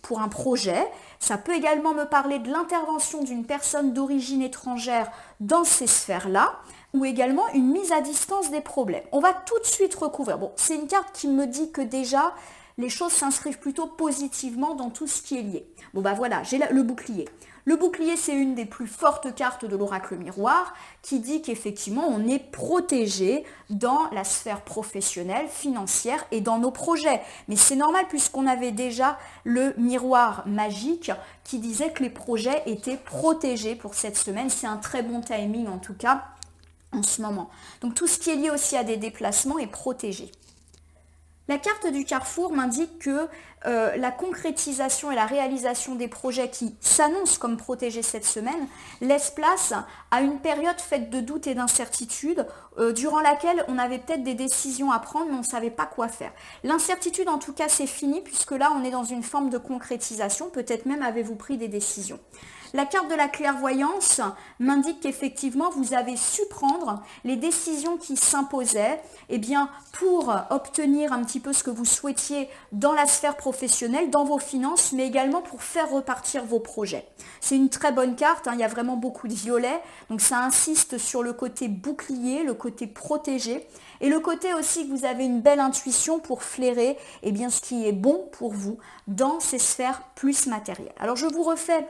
pour un projet. Ça peut également me parler de l'intervention d'une personne d'origine étrangère dans ces sphères-là, ou également une mise à distance des problèmes. On va tout de suite recouvrir. Bon, c'est une carte qui me dit que déjà, les choses s'inscrivent plutôt positivement dans tout ce qui est lié. Bon voilà, j'ai le bouclier. Le bouclier, c'est une des plus fortes cartes de l'oracle miroir qui dit qu'effectivement, on est protégé dans la sphère professionnelle, financière et dans nos projets. Mais c'est normal puisqu'on avait déjà le miroir magique qui disait que les projets étaient protégés pour cette semaine. C'est un très bon timing en tout cas en ce moment. Donc tout ce qui est lié aussi à des déplacements est protégé. La carte du carrefour m'indique que la concrétisation et la réalisation des projets qui s'annoncent comme protégés cette semaine laissent place à une période faite de doutes et d'incertitudes durant laquelle on avait peut-être des décisions à prendre mais on ne savait pas quoi faire. L'incertitude en tout cas c'est fini puisque là on est dans une forme de concrétisation, peut-être même avez-vous pris des décisions. La carte de la clairvoyance m'indique qu'effectivement, vous avez su prendre les décisions qui s'imposaient pour obtenir un petit peu ce que vous souhaitiez dans la sphère professionnelle, dans vos finances, mais également pour faire repartir vos projets. C'est une très bonne carte, il y a vraiment beaucoup de violet, donc ça insiste sur le côté bouclier, le côté protégé, et le côté aussi que vous avez une belle intuition pour flairer ce qui est bon pour vous dans ces sphères plus matérielles. Alors je vous refais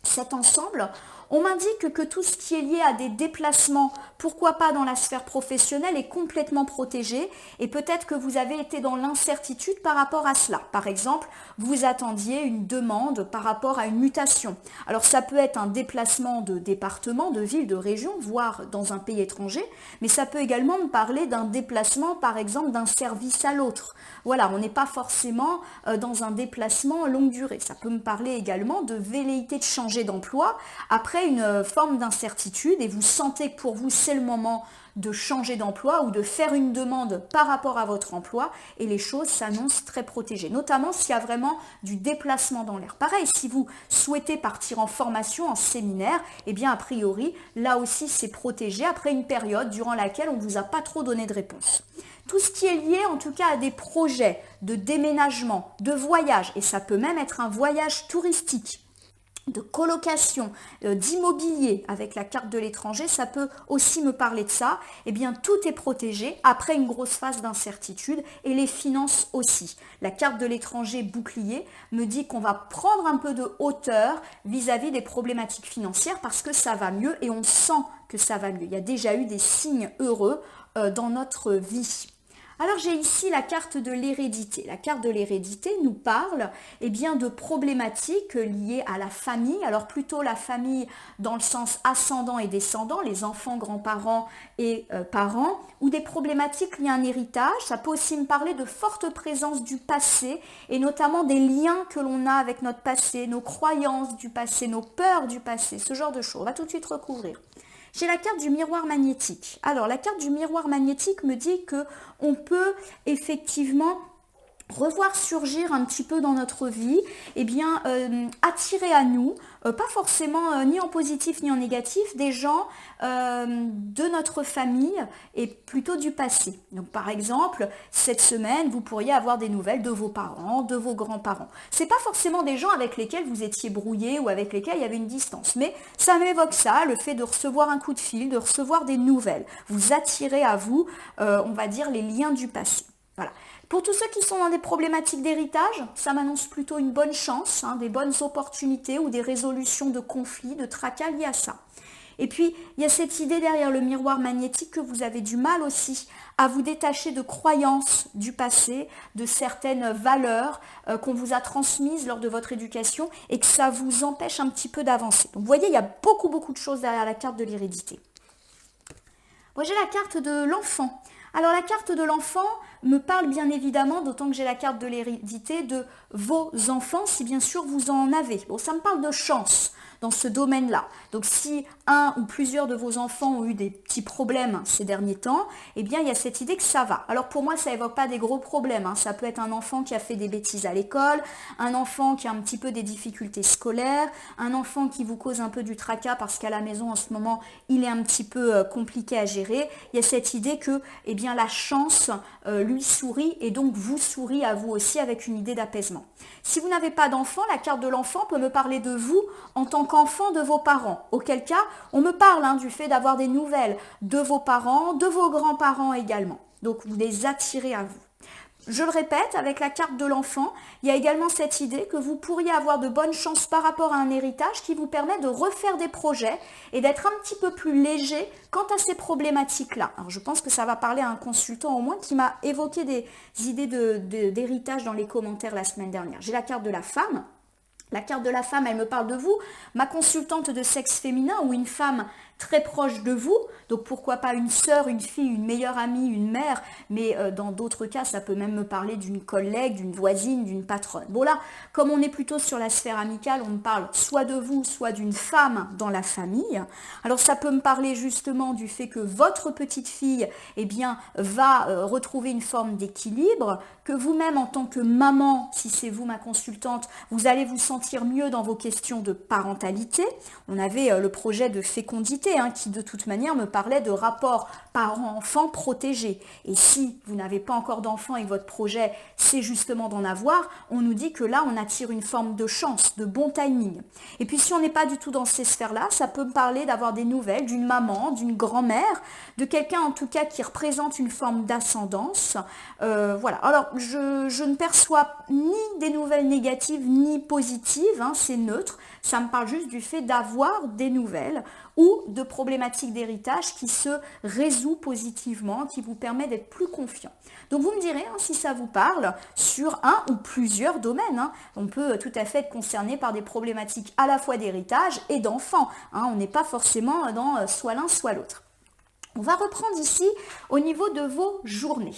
cet ensemble. On m'indique que tout ce qui est lié à des déplacements, pourquoi pas dans la sphère professionnelle, est complètement protégé et peut-être que vous avez été dans l'incertitude par rapport à cela. Par exemple, vous attendiez une demande par rapport à une mutation. Alors ça peut être un déplacement de département, de ville, de région, voire dans un pays étranger, mais ça peut également me parler d'un déplacement, par exemple, d'un service à l'autre. Voilà, on n'est pas forcément dans un déplacement longue durée. Ça peut me parler également de velléité de changer d'emploi après une forme d'incertitude et vous sentez que pour vous c'est le moment de changer d'emploi ou de faire une demande par rapport à votre emploi et les choses s'annoncent très protégées, notamment s'il y a vraiment du déplacement dans l'air. Pareil, si vous souhaitez partir en formation, en séminaire, a priori, là aussi c'est protégé après une période durant laquelle on ne vous a pas trop donné de réponse. Tout ce qui est lié en tout cas à des projets de déménagement, de voyage, et ça peut même être un voyage touristique, de colocation, d'immobilier avec la carte de l'étranger, ça peut aussi me parler de ça. Eh bien, tout est protégé après une grosse phase d'incertitude et les finances aussi. La carte de l'étranger bouclier me dit qu'on va prendre un peu de hauteur vis-à-vis des problématiques financières parce que ça va mieux et on sent que ça va mieux. Il y a déjà eu des signes heureux dans notre vie. Alors j'ai ici la carte de l'hérédité. La carte de l'hérédité nous parle bien, de problématiques liées à la famille. Alors plutôt la famille dans le sens ascendant et descendant, les enfants, grands-parents et parents, ou des problématiques liées à un héritage. Ça peut aussi me parler de forte présence du passé et notamment des liens que l'on a avec notre passé, nos croyances du passé, nos peurs du passé, ce genre de choses. On va tout de suite recouvrir. J'ai la carte du miroir magnétique. Alors, la carte du miroir magnétique me dit que on peut effectivement revoir surgir un petit peu dans notre vie, attirer à nous, pas forcément ni en positif ni en négatif, des gens de notre famille et plutôt du passé. Donc par exemple, cette semaine, vous pourriez avoir des nouvelles de vos parents, de vos grands-parents. C'est pas forcément des gens avec lesquels vous étiez brouillé ou avec lesquels il y avait une distance, mais ça m'évoque ça, le fait de recevoir un coup de fil, de recevoir des nouvelles. Vous attirez à vous, on va dire, les liens du passé. Voilà. Pour tous ceux qui sont dans des problématiques d'héritage, ça m'annonce plutôt une bonne chance, des bonnes opportunités ou des résolutions de conflits, de tracas liés à ça. Et puis, il y a cette idée derrière le miroir magnétique que vous avez du mal aussi à vous détacher de croyances du passé, de certaines valeurs qu'on vous a transmises lors de votre éducation et que ça vous empêche un petit peu d'avancer. Donc, vous voyez, il y a beaucoup de choses derrière la carte de l'hérédité. Moi, j'ai la carte de l'enfant. Alors la carte de l'enfant me parle bien évidemment, d'autant que j'ai la carte de l'hérédité, de vos enfants, si bien sûr vous en avez. Bon, ça me parle de chance dans ce domaine-là. Donc si un ou plusieurs de vos enfants ont eu des petits problèmes ces derniers temps, eh bien il y a cette idée que ça va. Alors pour moi, ça évoque pas des gros problèmes. Ça peut être un enfant qui a fait des bêtises à l'école, un enfant qui a un petit peu des difficultés scolaires, un enfant qui vous cause un peu du tracas parce qu'à la maison en ce moment, il est un petit peu compliqué à gérer. Il y a cette idée que la chance lui sourit et donc vous sourit à vous aussi avec une idée d'apaisement. Si vous n'avez pas d'enfant, la carte de l'enfant peut me parler de vous en tant qu'enfant de vos parents. Auquel cas, on me parle du fait d'avoir des nouvelles de vos parents, de vos grands-parents également. Donc vous les attirez à vous. Je le répète, avec la carte de l'enfant, il y a également cette idée que vous pourriez avoir de bonnes chances par rapport à un héritage qui vous permet de refaire des projets et d'être un petit peu plus léger quant à ces problématiques-là. Alors je pense que ça va parler à un consultant au moins qui m'a évoqué des idées d'héritage dans les commentaires la semaine dernière. J'ai la carte de la femme. La carte de la femme, elle me parle de vous, ma consultante de sexe féminin ou une femme très proche de vous, donc pourquoi pas une sœur, une fille, une meilleure amie, une mère, mais dans d'autres cas, ça peut même me parler d'une collègue, d'une voisine, d'une patronne. Bon là, comme on est plutôt sur la sphère amicale, on me parle soit de vous, soit d'une femme dans la famille. Alors ça peut me parler justement du fait que votre petite fille, va retrouver une forme d'équilibre, que vous-même en tant que maman, si c'est vous ma consultante, vous allez vous sentir mieux dans vos questions de parentalité. On avait le projet de fécondité qui de toute manière me parlait de rapport parent-enfant protégé. Et si vous n'avez pas encore d'enfant et votre projet c'est justement d'en avoir, on nous dit que là on attire une forme de chance, de bon timing. Et puis si on n'est pas du tout dans ces sphères-là, ça peut me parler d'avoir des nouvelles d'une maman, d'une grand-mère, de quelqu'un en tout cas qui représente une forme d'ascendance. Voilà, alors je ne perçois ni des nouvelles négatives ni positives, c'est neutre, ça me parle juste du fait d'avoir des nouvelles ou de problématiques d'héritage qui se résout positivement, qui vous permet d'être plus confiant. Donc vous me direz si ça vous parle sur un ou plusieurs domaines. On peut tout à fait être concerné par des problématiques à la fois d'héritage et d'enfants. On n'est pas forcément dans soit l'un soit l'autre. On va reprendre ici au niveau de vos journées.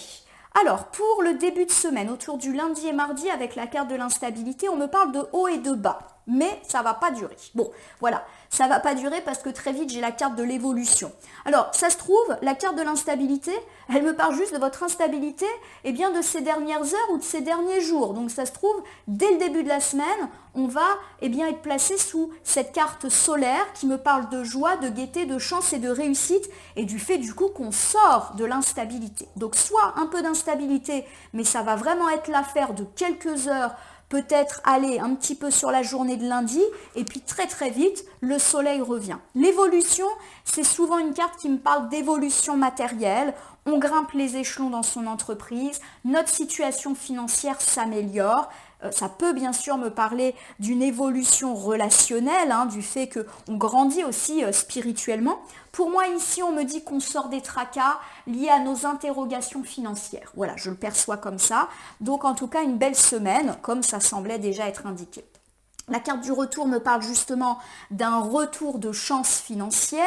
Alors, pour le début de semaine, autour du lundi et mardi, avec la carte de l'instabilité, on me parle de haut et de bas. Mais ça ne va pas durer. Bon, voilà, ça ne va pas durer parce que très vite, j'ai la carte de l'évolution. Alors, ça se trouve, la carte de l'instabilité, elle me parle juste de votre instabilité, de ces dernières heures ou de ces derniers jours. Donc, ça se trouve, dès le début de la semaine, on va être placé sous cette carte solaire qui me parle de joie, de gaieté, de chance et de réussite et du fait du coup qu'on sort de l'instabilité. Donc, soit un peu d'instabilité, mais ça va vraiment être l'affaire de quelques heures, peut-être aller un petit peu sur la journée de lundi, et puis très très vite, le soleil revient. L'évolution, c'est souvent une carte qui me parle d'évolution matérielle. On grimpe les échelons dans son entreprise, notre situation financière s'améliore. Ça peut bien sûr me parler d'une évolution relationnelle, hein, du fait qu'on grandit aussi spirituellement. Pour moi, ici, on me dit qu'on sort des tracas liés à nos interrogations financières. Voilà, je le perçois comme ça. Donc, en tout cas, une belle semaine, comme ça semblait déjà être indiqué. La carte du retour me parle justement d'un retour de chance financière,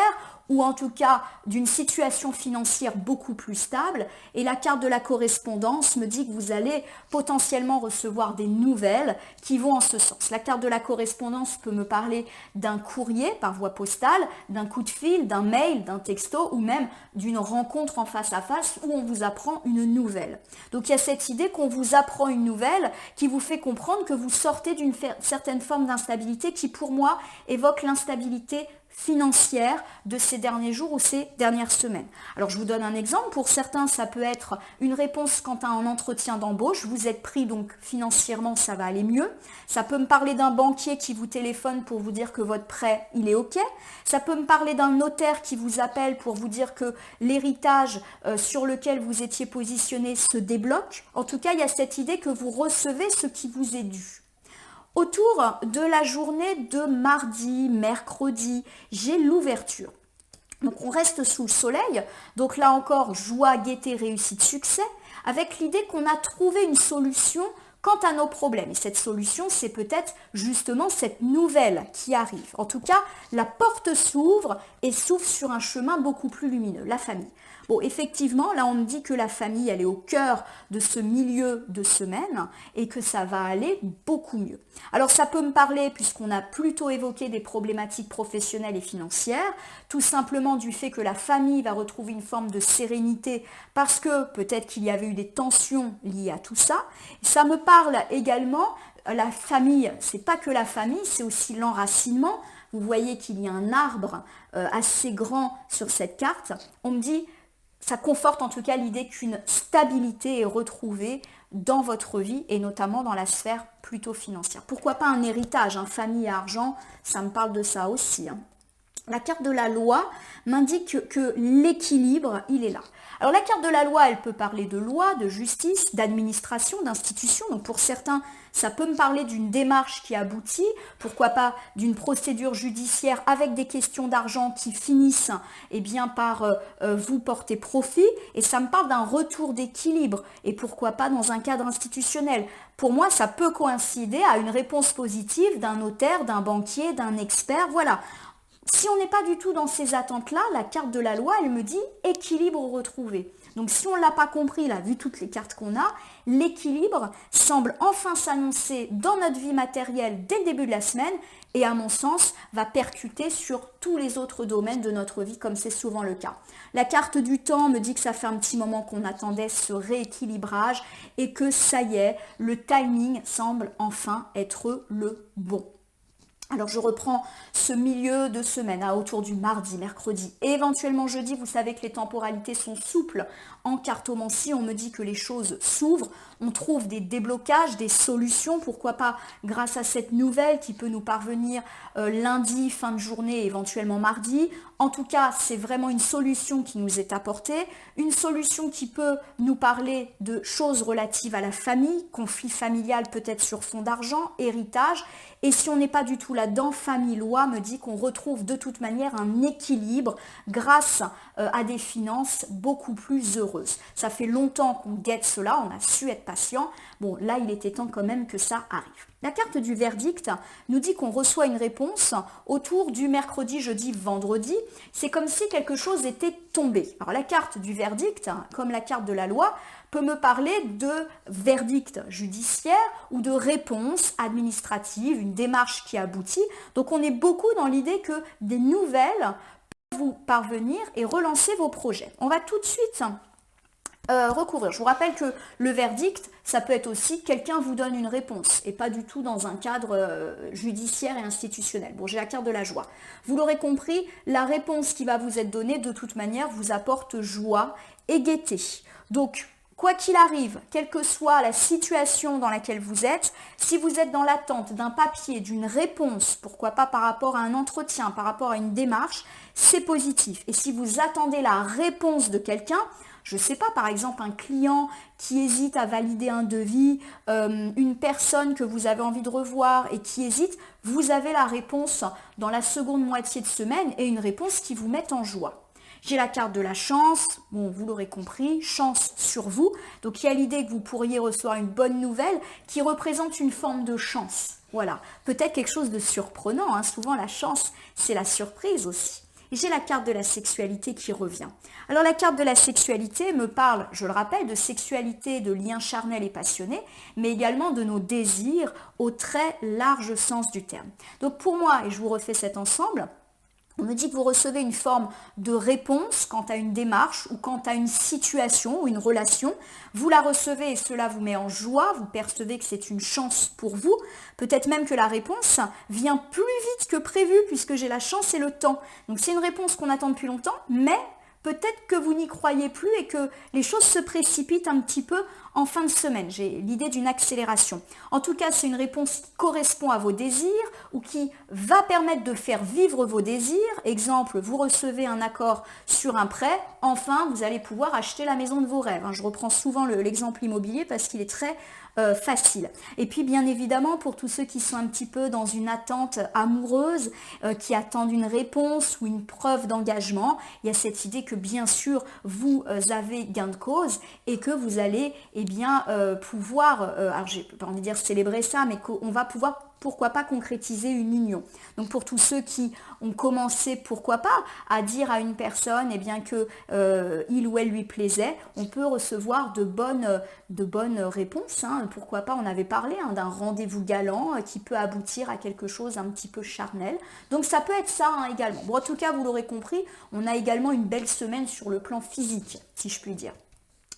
ou en tout cas d'une situation financière beaucoup plus stable. Et la carte de la correspondance me dit que vous allez potentiellement recevoir des nouvelles qui vont en ce sens. La carte de la correspondance peut me parler d'un courrier par voie postale, d'un coup de fil, d'un mail, d'un texto, ou même d'une rencontre en face à face où on vous apprend une nouvelle. Donc il y a cette idée qu'on vous apprend une nouvelle qui vous fait comprendre que vous sortez d'une certaine forme d'instabilité qui pour moi évoque l'instabilité financière de ces derniers jours ou ces dernières semaines. Alors je vous donne un exemple, pour certains ça peut être une réponse quant à un entretien d'embauche, vous êtes pris donc financièrement ça va aller mieux, ça peut me parler d'un banquier qui vous téléphone pour vous dire que votre prêt il est ok, ça peut me parler d'un notaire qui vous appelle pour vous dire que l'héritage sur lequel vous étiez positionné se débloque, en tout cas il y a cette idée que vous recevez ce qui vous est dû. Autour de la journée de mardi, mercredi, j'ai l'ouverture. Donc on reste sous le soleil, donc là encore joie, gaieté, réussite, succès, avec l'idée qu'on a trouvé une solution quant à nos problèmes. Et cette solution, c'est peut-être justement cette nouvelle qui arrive. En tout cas, la porte s'ouvre et s'ouvre sur un chemin beaucoup plus lumineux, la famille. Bon, effectivement, là on me dit que la famille, elle est au cœur de ce milieu de semaine et que ça va aller beaucoup mieux. Alors ça peut me parler, puisqu'on a plutôt évoqué des problématiques professionnelles et financières, tout simplement du fait que la famille va retrouver une forme de sérénité parce que peut-être qu'il y avait eu des tensions liées à tout ça. Ça me parle également, la famille, c'est pas que la famille, c'est aussi l'enracinement. Vous voyez qu'il y a un arbre assez grand sur cette carte. On me dit, ça conforte en tout cas l'idée qu'une stabilité est retrouvée dans votre vie et notamment dans la sphère plutôt financière. Pourquoi pas un héritage, famille et argent, ça me parle de ça aussi. La carte de la loi m'indique que l'équilibre, il est là. Alors la carte de la loi, elle peut parler de loi, de justice, d'administration, d'institution. Donc pour certains, ça peut me parler d'une démarche qui aboutit, pourquoi pas d'une procédure judiciaire avec des questions d'argent qui finissent par vous porter profit. Et ça me parle d'un retour d'équilibre et pourquoi pas dans un cadre institutionnel. Pour moi, ça peut coïncider à une réponse positive d'un notaire, d'un banquier, d'un expert, voilà. Si on n'est pas du tout dans ces attentes-là, la carte de la loi, elle me dit équilibre retrouvé. Donc si on ne l'a pas compris, là, vu toutes les cartes qu'on a, l'équilibre semble enfin s'annoncer dans notre vie matérielle dès le début de la semaine et à mon sens, va percuter sur tous les autres domaines de notre vie comme c'est souvent le cas. La carte du temps me dit que ça fait un petit moment qu'on attendait ce rééquilibrage et que ça y est, le timing semble enfin être le bon. Alors je reprends ce milieu de semaine autour du mardi, mercredi et éventuellement jeudi. Vous savez que les temporalités sont souples en cartomancie. On me dit que les choses s'ouvrent, on trouve des déblocages, des solutions. Pourquoi pas grâce à cette nouvelle qui peut nous parvenir lundi, fin de journée, éventuellement mardi. En tout cas, c'est vraiment une solution qui nous est apportée. Une solution qui peut nous parler de choses relatives à la famille, conflit familial peut-être sur fond d'argent, héritage. Et si on n'est pas du tout là-dedans, famille loi me dit qu'on retrouve de toute manière un équilibre grâce à des finances beaucoup plus heureuses. Ça fait longtemps qu'on guette cela, on a su être patient. Bon, là, il était temps quand même que ça arrive. La carte du verdict nous dit qu'on reçoit une réponse autour du mercredi, jeudi, vendredi. C'est comme si quelque chose était tombé. Alors la carte du verdict, comme la carte de la loi, peut me parler de verdict judiciaire ou de réponse administrative, une démarche qui aboutit. Donc on est beaucoup dans l'idée que des nouvelles peuvent vous parvenir et relancer vos projets. On va tout de suite recouvrir. Je vous rappelle que le verdict, ça peut être aussi quelqu'un vous donne une réponse et pas du tout dans un cadre judiciaire et institutionnel. Bon, j'ai la carte de la joie. Vous l'aurez compris, la réponse qui va vous être donnée, de toute manière, vous apporte joie et gaieté. Donc, Quoi qu'il arrive, quelle que soit la situation dans laquelle vous êtes, si vous êtes dans l'attente d'un papier, d'une réponse, pourquoi pas par rapport à un entretien, par rapport à une démarche, c'est positif. Et si vous attendez la réponse de quelqu'un, je ne sais pas, par exemple, un client qui hésite à valider un devis, une personne que vous avez envie de revoir et qui hésite, vous avez la réponse dans la seconde moitié de semaine et une réponse qui vous met en joie. J'ai la carte de la chance, bon, vous l'aurez compris, chance sur vous. Donc, il y a l'idée que vous pourriez recevoir une bonne nouvelle qui représente une forme de chance. Voilà, peut-être quelque chose de surprenant, hein. Souvent, la chance, c'est la surprise aussi. Et j'ai la carte de la sexualité qui revient. Alors la carte de la sexualité me parle, je le rappelle, de sexualité, de liens charnels et passionnés, mais également de nos désirs au très large sens du terme. Donc pour moi, et je vous refais cet ensemble, on me dit que vous recevez une forme de réponse quant à une démarche ou quant à une situation ou une relation. Vous la recevez et cela vous met en joie, vous percevez que c'est une chance pour vous. Peut-être même que la réponse vient plus vite que prévu puisque j'ai la chance et le temps. Donc c'est une réponse qu'on attend depuis longtemps, mais peut-être que vous n'y croyez plus et que les choses se précipitent un petit peu en fin de semaine. J'ai l'idée d'une accélération. En tout cas, c'est une réponse qui correspond à vos désirs ou qui va permettre de faire vivre vos désirs. Exemple, vous recevez un accord sur un prêt. Enfin, vous allez pouvoir acheter la maison de vos rêves. Je reprends souvent l'exemple immobilier parce qu'il est très facile. Et puis bien évidemment pour tous ceux qui sont un petit peu dans une attente amoureuse, qui attendent une réponse ou une preuve d'engagement, il y a cette idée que bien sûr vous avez gain de cause et que vous allez pouvoir, alors j'ai pas envie de dire célébrer ça, mais qu'on va pouvoir pourquoi pas concrétiser une union. Donc pour tous ceux qui ont commencé, pourquoi pas, à dire à une personne que il ou elle lui plaisait, on peut recevoir de bonnes réponses. Pourquoi pas, on avait parlé d'un rendez-vous galant qui peut aboutir à quelque chose un petit peu charnel. Donc ça peut être ça également. Bon, en tout cas, vous l'aurez compris, on a également une belle semaine sur le plan physique, si je puis dire.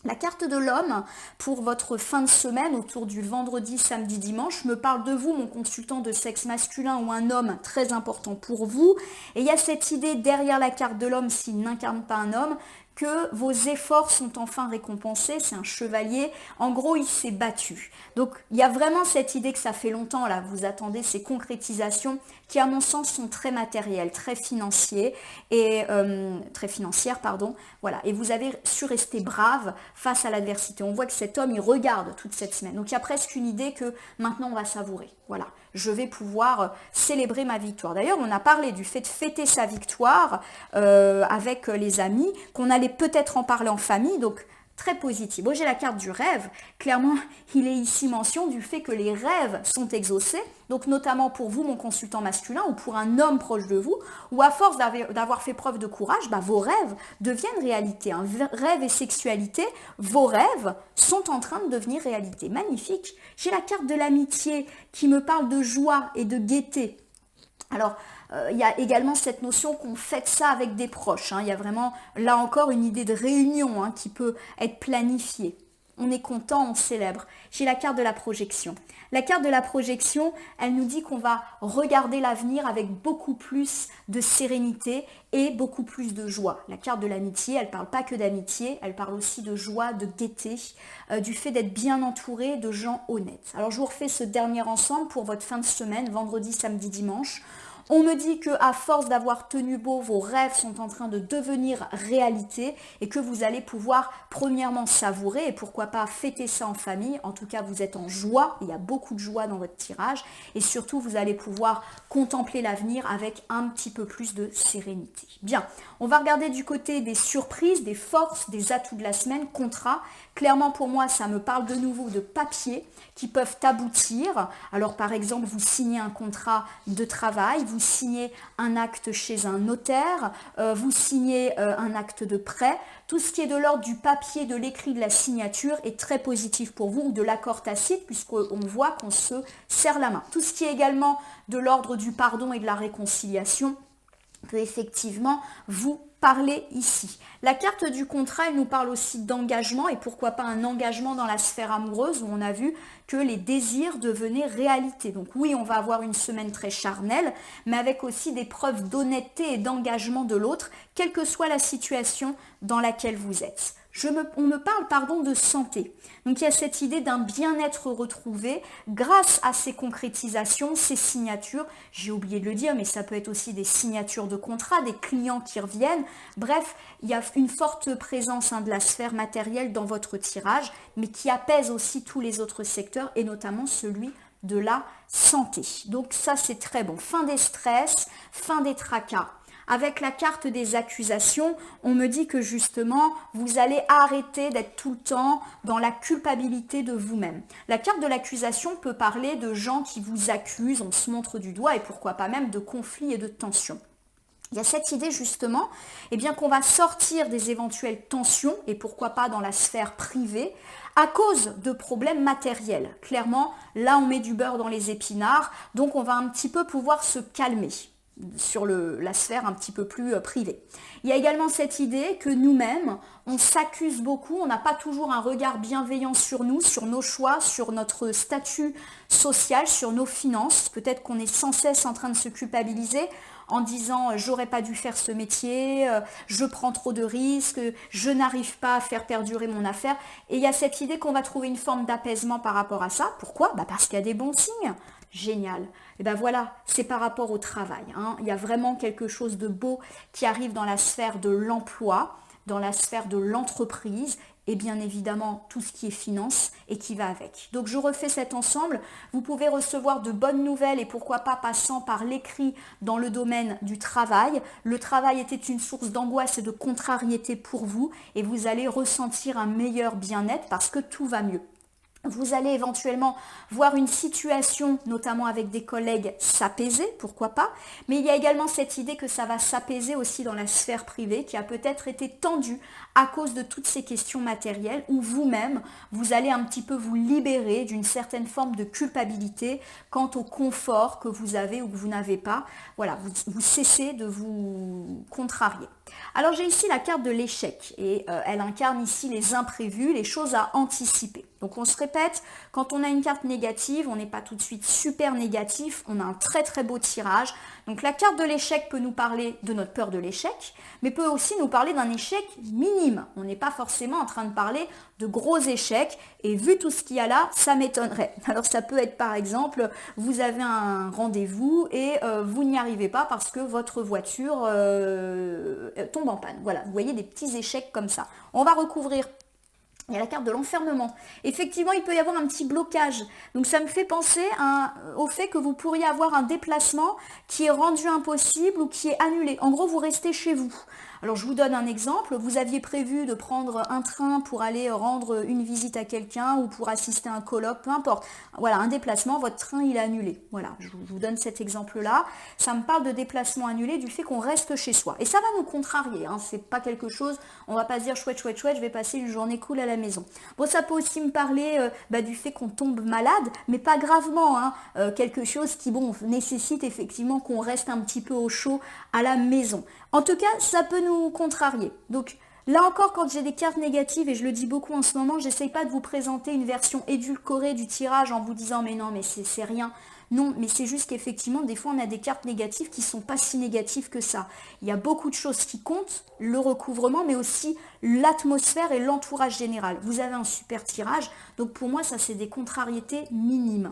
La carte de l'homme pour votre fin de semaine autour du vendredi, samedi, dimanche me parle de vous, mon consultant de sexe masculin ou un homme très important pour vous. Et il y a cette idée derrière la carte de l'homme, s'il n'incarne pas un homme, que vos efforts sont enfin récompensés, c'est un chevalier, en gros il s'est battu. Donc il y a vraiment cette idée que ça fait longtemps, là, vous attendez ces concrétisations qui à mon sens sont très matérielles, très financières, voilà, et vous avez su rester brave face à l'adversité. On voit que cet homme il regarde toute cette semaine, donc il y a presque une idée que maintenant on va savourer, voilà. Je vais pouvoir célébrer ma victoire. D'ailleurs, on a parlé du fait de fêter sa victoire avec les amis, qu'on allait peut-être en parler en famille, donc très positif. Bon, j'ai la carte du rêve. Clairement, il est ici mention du fait que les rêves sont exaucés, donc notamment pour vous, mon consultant masculin, ou pour un homme proche de vous, ou à force d'avoir fait preuve de courage, vos rêves deviennent réalité. Rêve et sexualité, vos rêves sont en train de devenir réalité. Magnifique. J'ai la carte de l'amitié qui me parle de joie et de gaieté. Alors, il y a également cette notion qu'on fête ça avec des proches. Il y a vraiment, là encore, une idée de réunion qui peut être planifiée. On est content, on célèbre. J'ai la carte de la projection. La carte de la projection, elle nous dit qu'on va regarder l'avenir avec beaucoup plus de sérénité et beaucoup plus de joie. La carte de l'amitié, elle ne parle pas que d'amitié, elle parle aussi de joie, de gaieté, du fait d'être bien entouré de gens honnêtes. Alors je vous refais ce dernier ensemble pour votre fin de semaine, vendredi, samedi, dimanche. On me dit qu'à force d'avoir tenu beau, vos rêves sont en train de devenir réalité et que vous allez pouvoir premièrement savourer et pourquoi pas fêter ça en famille. En tout cas, vous êtes en joie, il y a beaucoup de joie dans votre tirage et surtout, vous allez pouvoir contempler l'avenir avec un petit peu plus de sérénité. Bien, on va regarder du côté des surprises, des forces, des atouts de la semaine, contrat. Clairement, pour moi, ça me parle de nouveau de papiers qui peuvent aboutir. Alors, par exemple, vous signez un contrat de travail, vous signez un acte chez un notaire, vous signez un acte de prêt. Tout ce qui est de l'ordre du papier, de l'écrit, de la signature est très positif pour vous, ou de l'accord tacite, puisqu'on voit qu'on se serre la main. Tout ce qui est également de l'ordre du pardon et de la réconciliation peut effectivement vous parler ici. La carte du contrat, elle nous parle aussi d'engagement et pourquoi pas un engagement dans la sphère amoureuse où on a vu que les désirs devenaient réalité. Donc oui, on va avoir une semaine très charnelle, mais avec aussi des preuves d'honnêteté et d'engagement de l'autre, quelle que soit la situation dans laquelle vous êtes. on me parle, pardon, de santé. Donc il y a cette idée d'un bien-être retrouvé grâce à ces concrétisations, ces signatures. J'ai oublié de le dire, mais ça peut être aussi des signatures de contrat, des clients qui reviennent. Bref, il y a une forte présence de la sphère matérielle dans votre tirage, mais qui apaise aussi tous les autres secteurs et notamment celui de la santé. Donc ça, c'est très bon. Fin des stress, fin des tracas. Avec la carte des accusations, on me dit que justement, vous allez arrêter d'être tout le temps dans la culpabilité de vous-même. La carte de l'accusation peut parler de gens qui vous accusent, on se montre du doigt et pourquoi pas même de conflits et de tensions. Il y a cette idée justement qu'on va sortir des éventuelles tensions, et pourquoi pas dans la sphère privée, à cause de problèmes matériels. Clairement, là on met du beurre dans les épinards, donc on va un petit peu pouvoir se calmer sur la sphère un petit peu plus privée. Il y a également cette idée que nous-mêmes, on s'accuse beaucoup, on n'a pas toujours un regard bienveillant sur nous, sur nos choix, sur notre statut social, sur nos finances. Peut-être qu'on est sans cesse en train de se culpabiliser en disant j'aurais pas dû faire ce métier, je prends trop de risques, je n'arrive pas à faire perdurer mon affaire. Et il y a cette idée qu'on va trouver une forme d'apaisement par rapport à ça. Pourquoi ? Parce qu'il y a des bons signes. Génial. Et bien voilà, c'est par rapport au travail. Il y a vraiment quelque chose de beau qui arrive dans la sphère de l'emploi, dans la sphère de l'entreprise et bien évidemment tout ce qui est finance et qui va avec. Donc je refais cet ensemble. Vous pouvez recevoir de bonnes nouvelles et pourquoi pas passant par l'écrit dans le domaine du travail. Le travail était une source d'angoisse et de contrariété pour vous et vous allez ressentir un meilleur bien-être parce que tout va mieux. Vous allez éventuellement voir une situation, notamment avec des collègues, s'apaiser, pourquoi pas. Mais il y a également cette idée que ça va s'apaiser aussi dans la sphère privée qui a peut-être été tendue à cause de toutes ces questions matérielles où vous-même, vous allez un petit peu vous libérer d'une certaine forme de culpabilité quant au confort que vous avez ou que vous n'avez pas. Voilà, vous cessez de vous contrarier. Alors j'ai ici la carte de l'échec et elle incarne ici les imprévus, les choses à anticiper. Donc on se répète, quand on a une carte négative, on n'est pas tout de suite super négatif, on a un très très beau tirage. Donc la carte de l'échec peut nous parler de notre peur de l'échec, mais peut aussi nous parler d'un échec minime. On n'est pas forcément en train de parler de gros échecs et vu tout ce qu'il y a là, ça m'étonnerait. Alors ça peut être par exemple, vous avez un rendez-vous et vous n'y arrivez pas parce que votre voiture tombe en panne. Voilà, vous voyez des petits échecs comme ça. On va recouvrir. Il y a la carte de l'enfermement. Effectivement, il peut y avoir un petit blocage. Donc ça me fait penser au fait que vous pourriez avoir un déplacement qui est rendu impossible ou qui est annulé. En gros, vous restez chez vous. Alors je vous donne un exemple, vous aviez prévu de prendre un train pour aller rendre une visite à quelqu'un ou pour assister à un colloque, peu importe. Voilà, un déplacement, votre train il est annulé. Voilà, je vous donne cet exemple-là. Ça me parle de déplacement annulé, du fait qu'on reste chez soi. Et ça va nous contrarier, c'est pas quelque chose, on va pas se dire chouette, chouette, chouette, je vais passer une journée cool à la maison. Bon, ça peut aussi me parler du fait qu'on tombe malade, mais pas gravement, quelque chose qui, nécessite effectivement qu'on reste un petit peu au chaud à la maison. En tout cas, ça peut nous contrarier. Donc là encore, quand j'ai des cartes négatives, et je le dis beaucoup en ce moment, j'essaye pas de vous présenter une version édulcorée du tirage en vous disant mais non, mais c'est rien. Non, mais c'est juste qu'effectivement, des fois, on a des cartes négatives qui ne sont pas si négatives que ça. Il y a beaucoup de choses qui comptent, le recouvrement, mais aussi l'atmosphère et l'entourage général. Vous avez un super tirage, donc pour moi, ça, c'est des contrariétés minimes.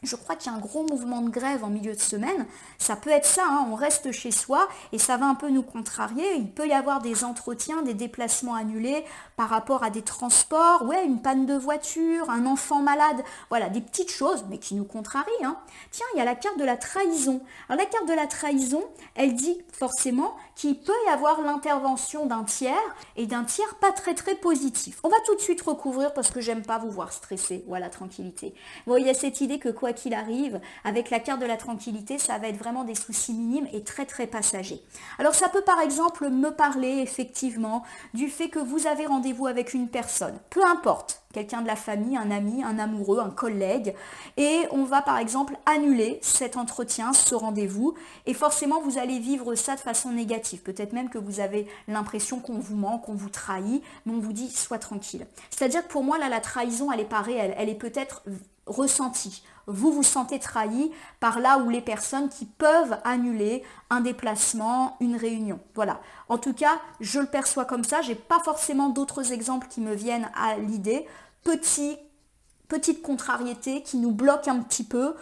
Je crois qu'il y a un gros mouvement de grève en milieu de semaine. Ça peut être ça, on reste chez soi et ça va un peu nous contrarier. Il peut y avoir des entretiens, des déplacements annulés par rapport à des transports, une panne de voiture, un enfant malade. Voilà, des petites choses, mais qui nous contrarient. Tiens, il y a la carte de la trahison. Alors la carte de la trahison, elle dit forcément qu'il peut y avoir l'intervention d'un tiers et d'un tiers pas très très positif. On va tout de suite recouvrir parce que j'aime pas vous voir stresser. Voilà, tranquillité. Bon, il y a cette idée que quoi qu'il arrive, avec la carte de la tranquillité, ça va être vraiment des soucis minimes et très très passagers. Alors ça peut par exemple me parler effectivement du fait que vous avez rendez-vous avec une personne, peu importe, quelqu'un de la famille, un ami, un amoureux, un collègue, et on va par exemple annuler cet entretien, ce rendez-vous, et forcément vous allez vivre ça de façon négative. Peut-être même que vous avez l'impression qu'on vous ment, qu'on vous trahit, mais on vous dit sois tranquille. C'est-à-dire que pour moi là, la trahison, elle est pas réelle, elle est peut-être ressenti. Vous vous sentez trahi par là où les personnes qui peuvent annuler un déplacement, une réunion. Voilà. En tout cas, je le perçois comme ça. J'ai pas forcément d'autres exemples qui me viennent à l'idée. Petite contrariété qui nous bloque un petit peu,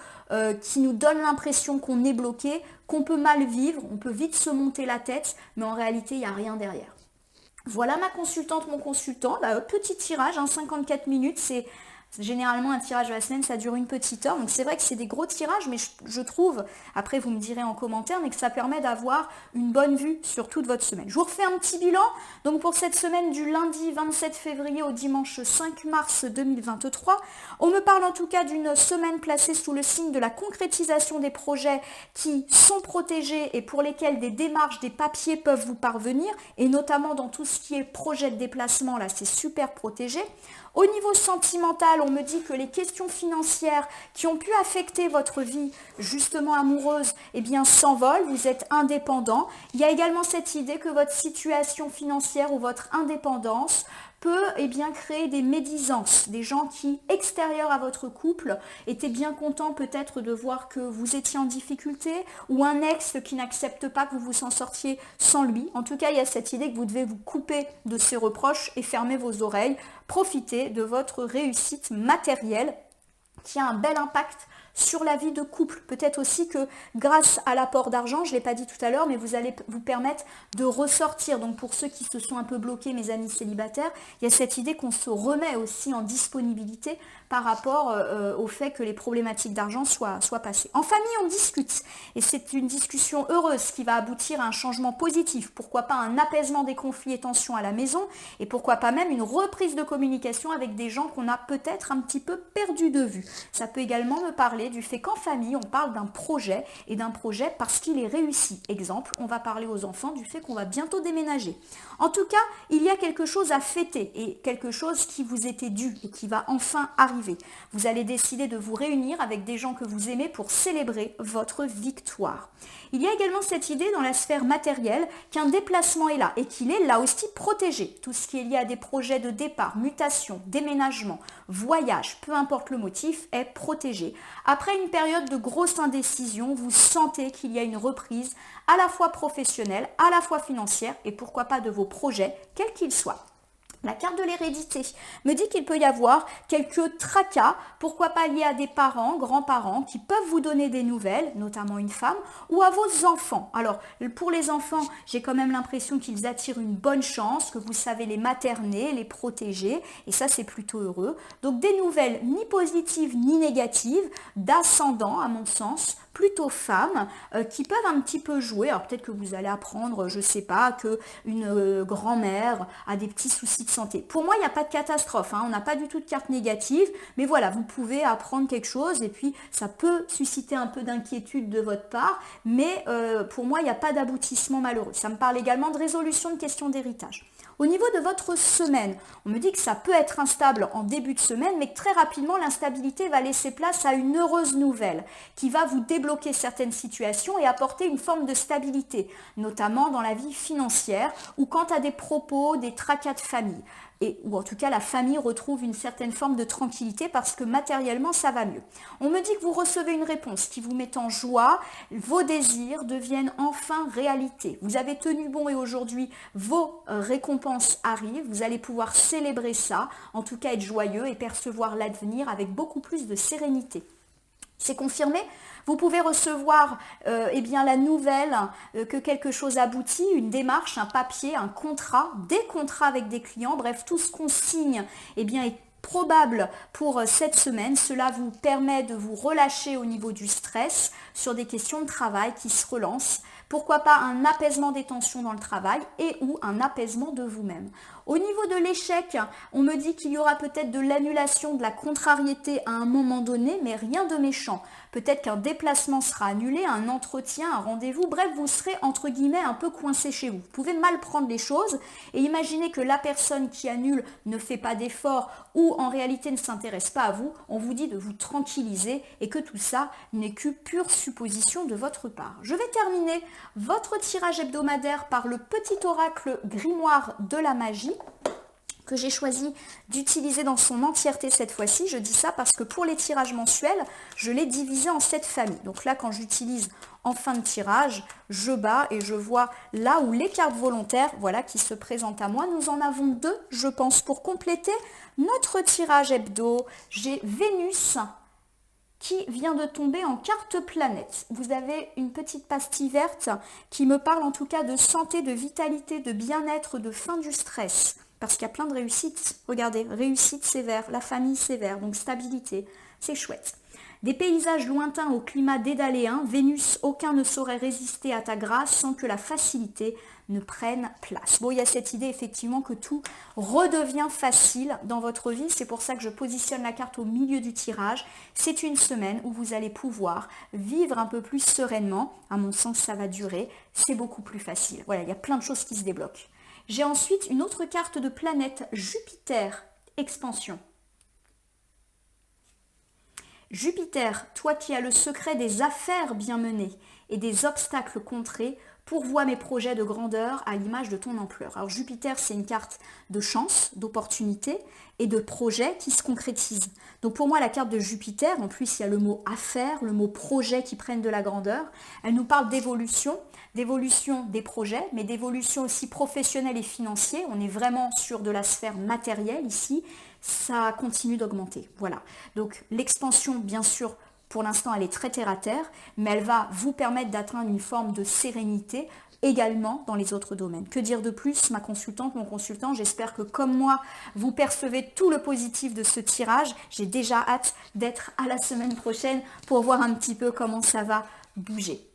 qui nous donne l'impression qu'on est bloqué, qu'on peut mal vivre, on peut vite se monter la tête, mais en réalité, il n'y a rien derrière. Voilà ma consultante, mon consultant. Petit tirage, 54 minutes, c'est généralement un tirage de la semaine, ça dure une petite heure. Donc c'est vrai que c'est des gros tirages, mais je trouve, après vous me direz en commentaire, mais que ça permet d'avoir une bonne vue sur toute votre semaine. Je vous refais un petit bilan. Donc pour cette semaine du lundi 27 février au dimanche 5 mars 2023, on me parle en tout cas d'une semaine placée sous le signe de la concrétisation des projets qui sont protégés et pour lesquels des démarches, des papiers peuvent vous parvenir, et notamment dans tout ce qui est projet de déplacement, là c'est super protégé. Au niveau sentimental, on me dit que les questions financières qui ont pu affecter votre vie justement amoureuse, eh bien s'envolent, vous êtes indépendant. Il y a également cette idée que votre situation financière ou votre indépendance peut créer des médisances, des gens qui, extérieurs à votre couple, étaient bien contents peut-être de voir que vous étiez en difficulté, ou un ex qui n'accepte pas que vous vous en sortiez sans lui. En tout cas, il y a cette idée que vous devez vous couper de ces reproches et fermer vos oreilles, profiter de votre réussite matérielle qui a un bel impact sur la vie de couple. Peut-être aussi que grâce à l'apport d'argent, je ne l'ai pas dit tout à l'heure, mais vous allez vous permettre de ressortir. Donc pour ceux qui se sont un peu bloqués, mes amis célibataires, il y a cette idée qu'on se remet aussi en disponibilité par rapport au fait que les problématiques d'argent soient passées. En famille, on discute. Et c'est une discussion heureuse qui va aboutir à un changement positif. Pourquoi pas un apaisement des conflits et tensions à la maison, et pourquoi pas même une reprise de communication avec des gens qu'on a peut-être un petit peu perdu de vue. Ça peut également me parler du fait qu'en famille, on parle d'un projet, et d'un projet parce qu'il est réussi. Exemple, on va parler aux enfants du fait qu'on va bientôt déménager. En tout cas, il y a quelque chose à fêter, et quelque chose qui vous était dû et qui va enfin arriver. Vous allez décider de vous réunir avec des gens que vous aimez pour célébrer votre victoire. Il y a également cette idée dans la sphère matérielle qu'un déplacement est là et qu'il est là aussi protégé. Tout ce qui est lié à des projets de départ, mutation, déménagement, voyage, peu importe le motif, est protégé. Après une période de grosse indécision, vous sentez qu'il y a une reprise à la fois professionnelle, à la fois financière et pourquoi pas de vos projets, quels qu'ils soient. La carte de l'hérédité me dit qu'il peut y avoir quelques tracas, pourquoi pas liés à des parents, grands-parents, qui peuvent vous donner des nouvelles, notamment une femme, ou à vos enfants. Alors, pour les enfants, j'ai quand même l'impression qu'ils attirent une bonne chance, que vous savez les materner, les protéger, et ça, c'est plutôt heureux. Donc, des nouvelles ni positives ni négatives, d'ascendant, à mon sens, plutôt femmes, qui peuvent un petit peu jouer. Alors peut-être que vous allez apprendre, je ne sais pas, qu'une grand-mère a des petits soucis de santé. Pour moi, il n'y a pas de catastrophe, on n'a pas du tout de carte négative, mais voilà, vous pouvez apprendre quelque chose et puis ça peut susciter un peu d'inquiétude de votre part, mais pour moi, il n'y a pas d'aboutissement malheureux. Ça me parle également de résolution de questions d'héritage. Au niveau de votre semaine, on me dit que ça peut être instable en début de semaine, mais que très rapidement, l'instabilité va laisser place à une heureuse nouvelle qui va vous débloquer certaines situations et apporter une forme de stabilité, notamment dans la vie financière ou quant à des propos, des tracas de famille. Ou en tout cas la famille retrouve une certaine forme de tranquillité parce que matériellement ça va mieux. On me dit que vous recevez une réponse qui vous met en joie, vos désirs deviennent enfin réalité. Vous avez tenu bon et aujourd'hui vos récompenses arrivent, vous allez pouvoir célébrer ça, en tout cas être joyeux et percevoir l'avenir avec beaucoup plus de sérénité. C'est confirmé. Vous pouvez recevoir la nouvelle que quelque chose aboutit, une démarche, un papier, un contrat, des contrats avec des clients, bref, tout ce qu'on signe est probable pour cette semaine. Cela vous permet de vous relâcher au niveau du stress sur des questions de travail qui se relancent. Pourquoi pas un apaisement des tensions dans le travail et ou un apaisement de vous-même. Au niveau de l'échec, on me dit qu'il y aura peut-être de l'annulation, de la contrariété à un moment donné, mais rien de méchant. Peut-être qu'un déplacement sera annulé, un entretien, un rendez-vous, bref, vous serez entre guillemets un peu coincé chez vous. Vous pouvez mal prendre les choses et imaginer que la personne qui annule ne fait pas d'effort ou en réalité ne s'intéresse pas à vous. On vous dit de vous tranquilliser et que tout ça n'est que pure supposition de votre part. Je vais terminer votre tirage hebdomadaire par le petit oracle grimoire de la magie, que j'ai choisi d'utiliser dans son entièreté cette fois-ci. Je dis ça parce que pour les tirages mensuels, je l'ai divisé en 7 familles. Donc là, quand j'utilise en fin de tirage, je bats et je vois là où les cartes volontaires, voilà, qui se présentent à moi. Nous en avons 2, je pense, pour compléter notre tirage hebdo. J'ai Vénus qui vient de tomber en carte planète. Vous avez une petite pastille verte qui me parle en tout cas de santé, de vitalité, de bien-être, de fin du stress. Parce qu'il y a plein de réussites. Regardez, réussite c'est vert, la famille c'est vert, donc stabilité, c'est chouette. Des paysages lointains au climat dédaléen, Vénus, aucun ne saurait résister à ta grâce sans que la facilité ne prenne place. Bon, il y a cette idée effectivement que tout redevient facile dans votre vie. C'est pour ça que je positionne la carte au milieu du tirage. C'est une semaine où vous allez pouvoir vivre un peu plus sereinement. À mon sens, ça va durer. C'est beaucoup plus facile. Voilà, il y a plein de choses qui se débloquent. J'ai ensuite une autre carte de planète, Jupiter, expansion. Jupiter, toi qui as le secret des affaires bien menées et des obstacles contrés, pourvois mes projets de grandeur à l'image de ton ampleur. Alors Jupiter, c'est une carte de chance, d'opportunité et de projet qui se concrétise. Donc pour moi, la carte de Jupiter, en plus il y a le mot affaires, le mot projet qui prennent de la grandeur. Elle nous parle d'évolution des projets, mais d'évolution aussi professionnelle et financière. On est vraiment sur de la sphère matérielle ici. Ça continue d'augmenter. Voilà. Donc l'expansion, bien sûr, pour l'instant, elle est très terre à terre, mais elle va vous permettre d'atteindre une forme de sérénité également dans les autres domaines. Que dire de plus, ma consultante, mon consultant, j'espère que comme moi, vous percevez tout le positif de ce tirage. J'ai déjà hâte d'être à la semaine prochaine pour voir un petit peu comment ça va bouger.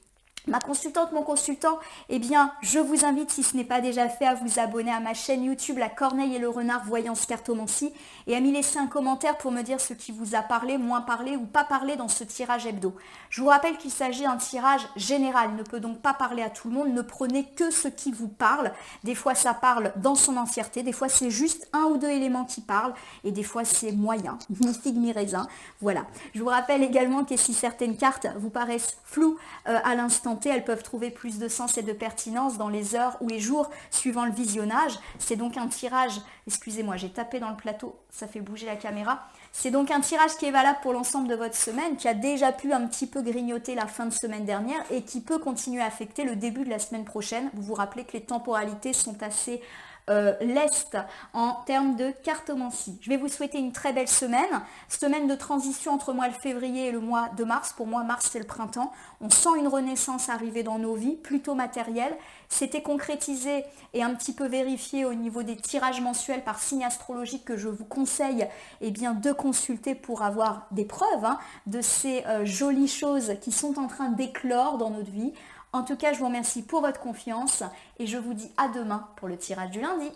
Ma consultante, mon consultant, eh bien, je vous invite, si ce n'est pas déjà fait, à vous abonner à ma chaîne YouTube, La Corneille et le Renard Voyance Cartomancie, et à m'y laisser un commentaire pour me dire ce qui vous a parlé, moins parlé ou pas parlé dans ce tirage hebdo. Je vous rappelle qu'il s'agit d'un tirage général, il ne peut donc pas parler à tout le monde, ne prenez que ce qui vous parle. Des fois, ça parle dans son entièreté, des fois, c'est juste un ou deux éléments qui parlent, et des fois, c'est moyen, ni figue ni raisin. Voilà. Je vous rappelle également que si certaines cartes vous paraissent floues à l'instant, elles peuvent trouver plus de sens et de pertinence dans les heures ou les jours suivant le visionnage. C'est donc un tirage, excusez-moi, j'ai tapé dans le plateau, ça fait bouger la caméra. C'est donc un tirage qui est valable pour l'ensemble de votre semaine, qui a déjà pu un petit peu grignoter la fin de semaine dernière et qui peut continuer à affecter le début de la semaine prochaine. Vous vous rappelez que les temporalités sont assez leste en termes de cartomancie. Je vais vous souhaiter une très belle semaine de transition entre le mois de février et le mois de mars. Pour moi, mars, c'est le printemps. On sent une renaissance arriver dans nos vies, plutôt matérielle. C'était concrétisé et un petit peu vérifié au niveau des tirages mensuels par signe astrologique que je vous conseille de consulter pour avoir des preuves de ces jolies choses qui sont en train d'éclore dans notre vie. En tout cas, je vous remercie pour votre confiance et je vous dis à demain pour le tirage du lundi.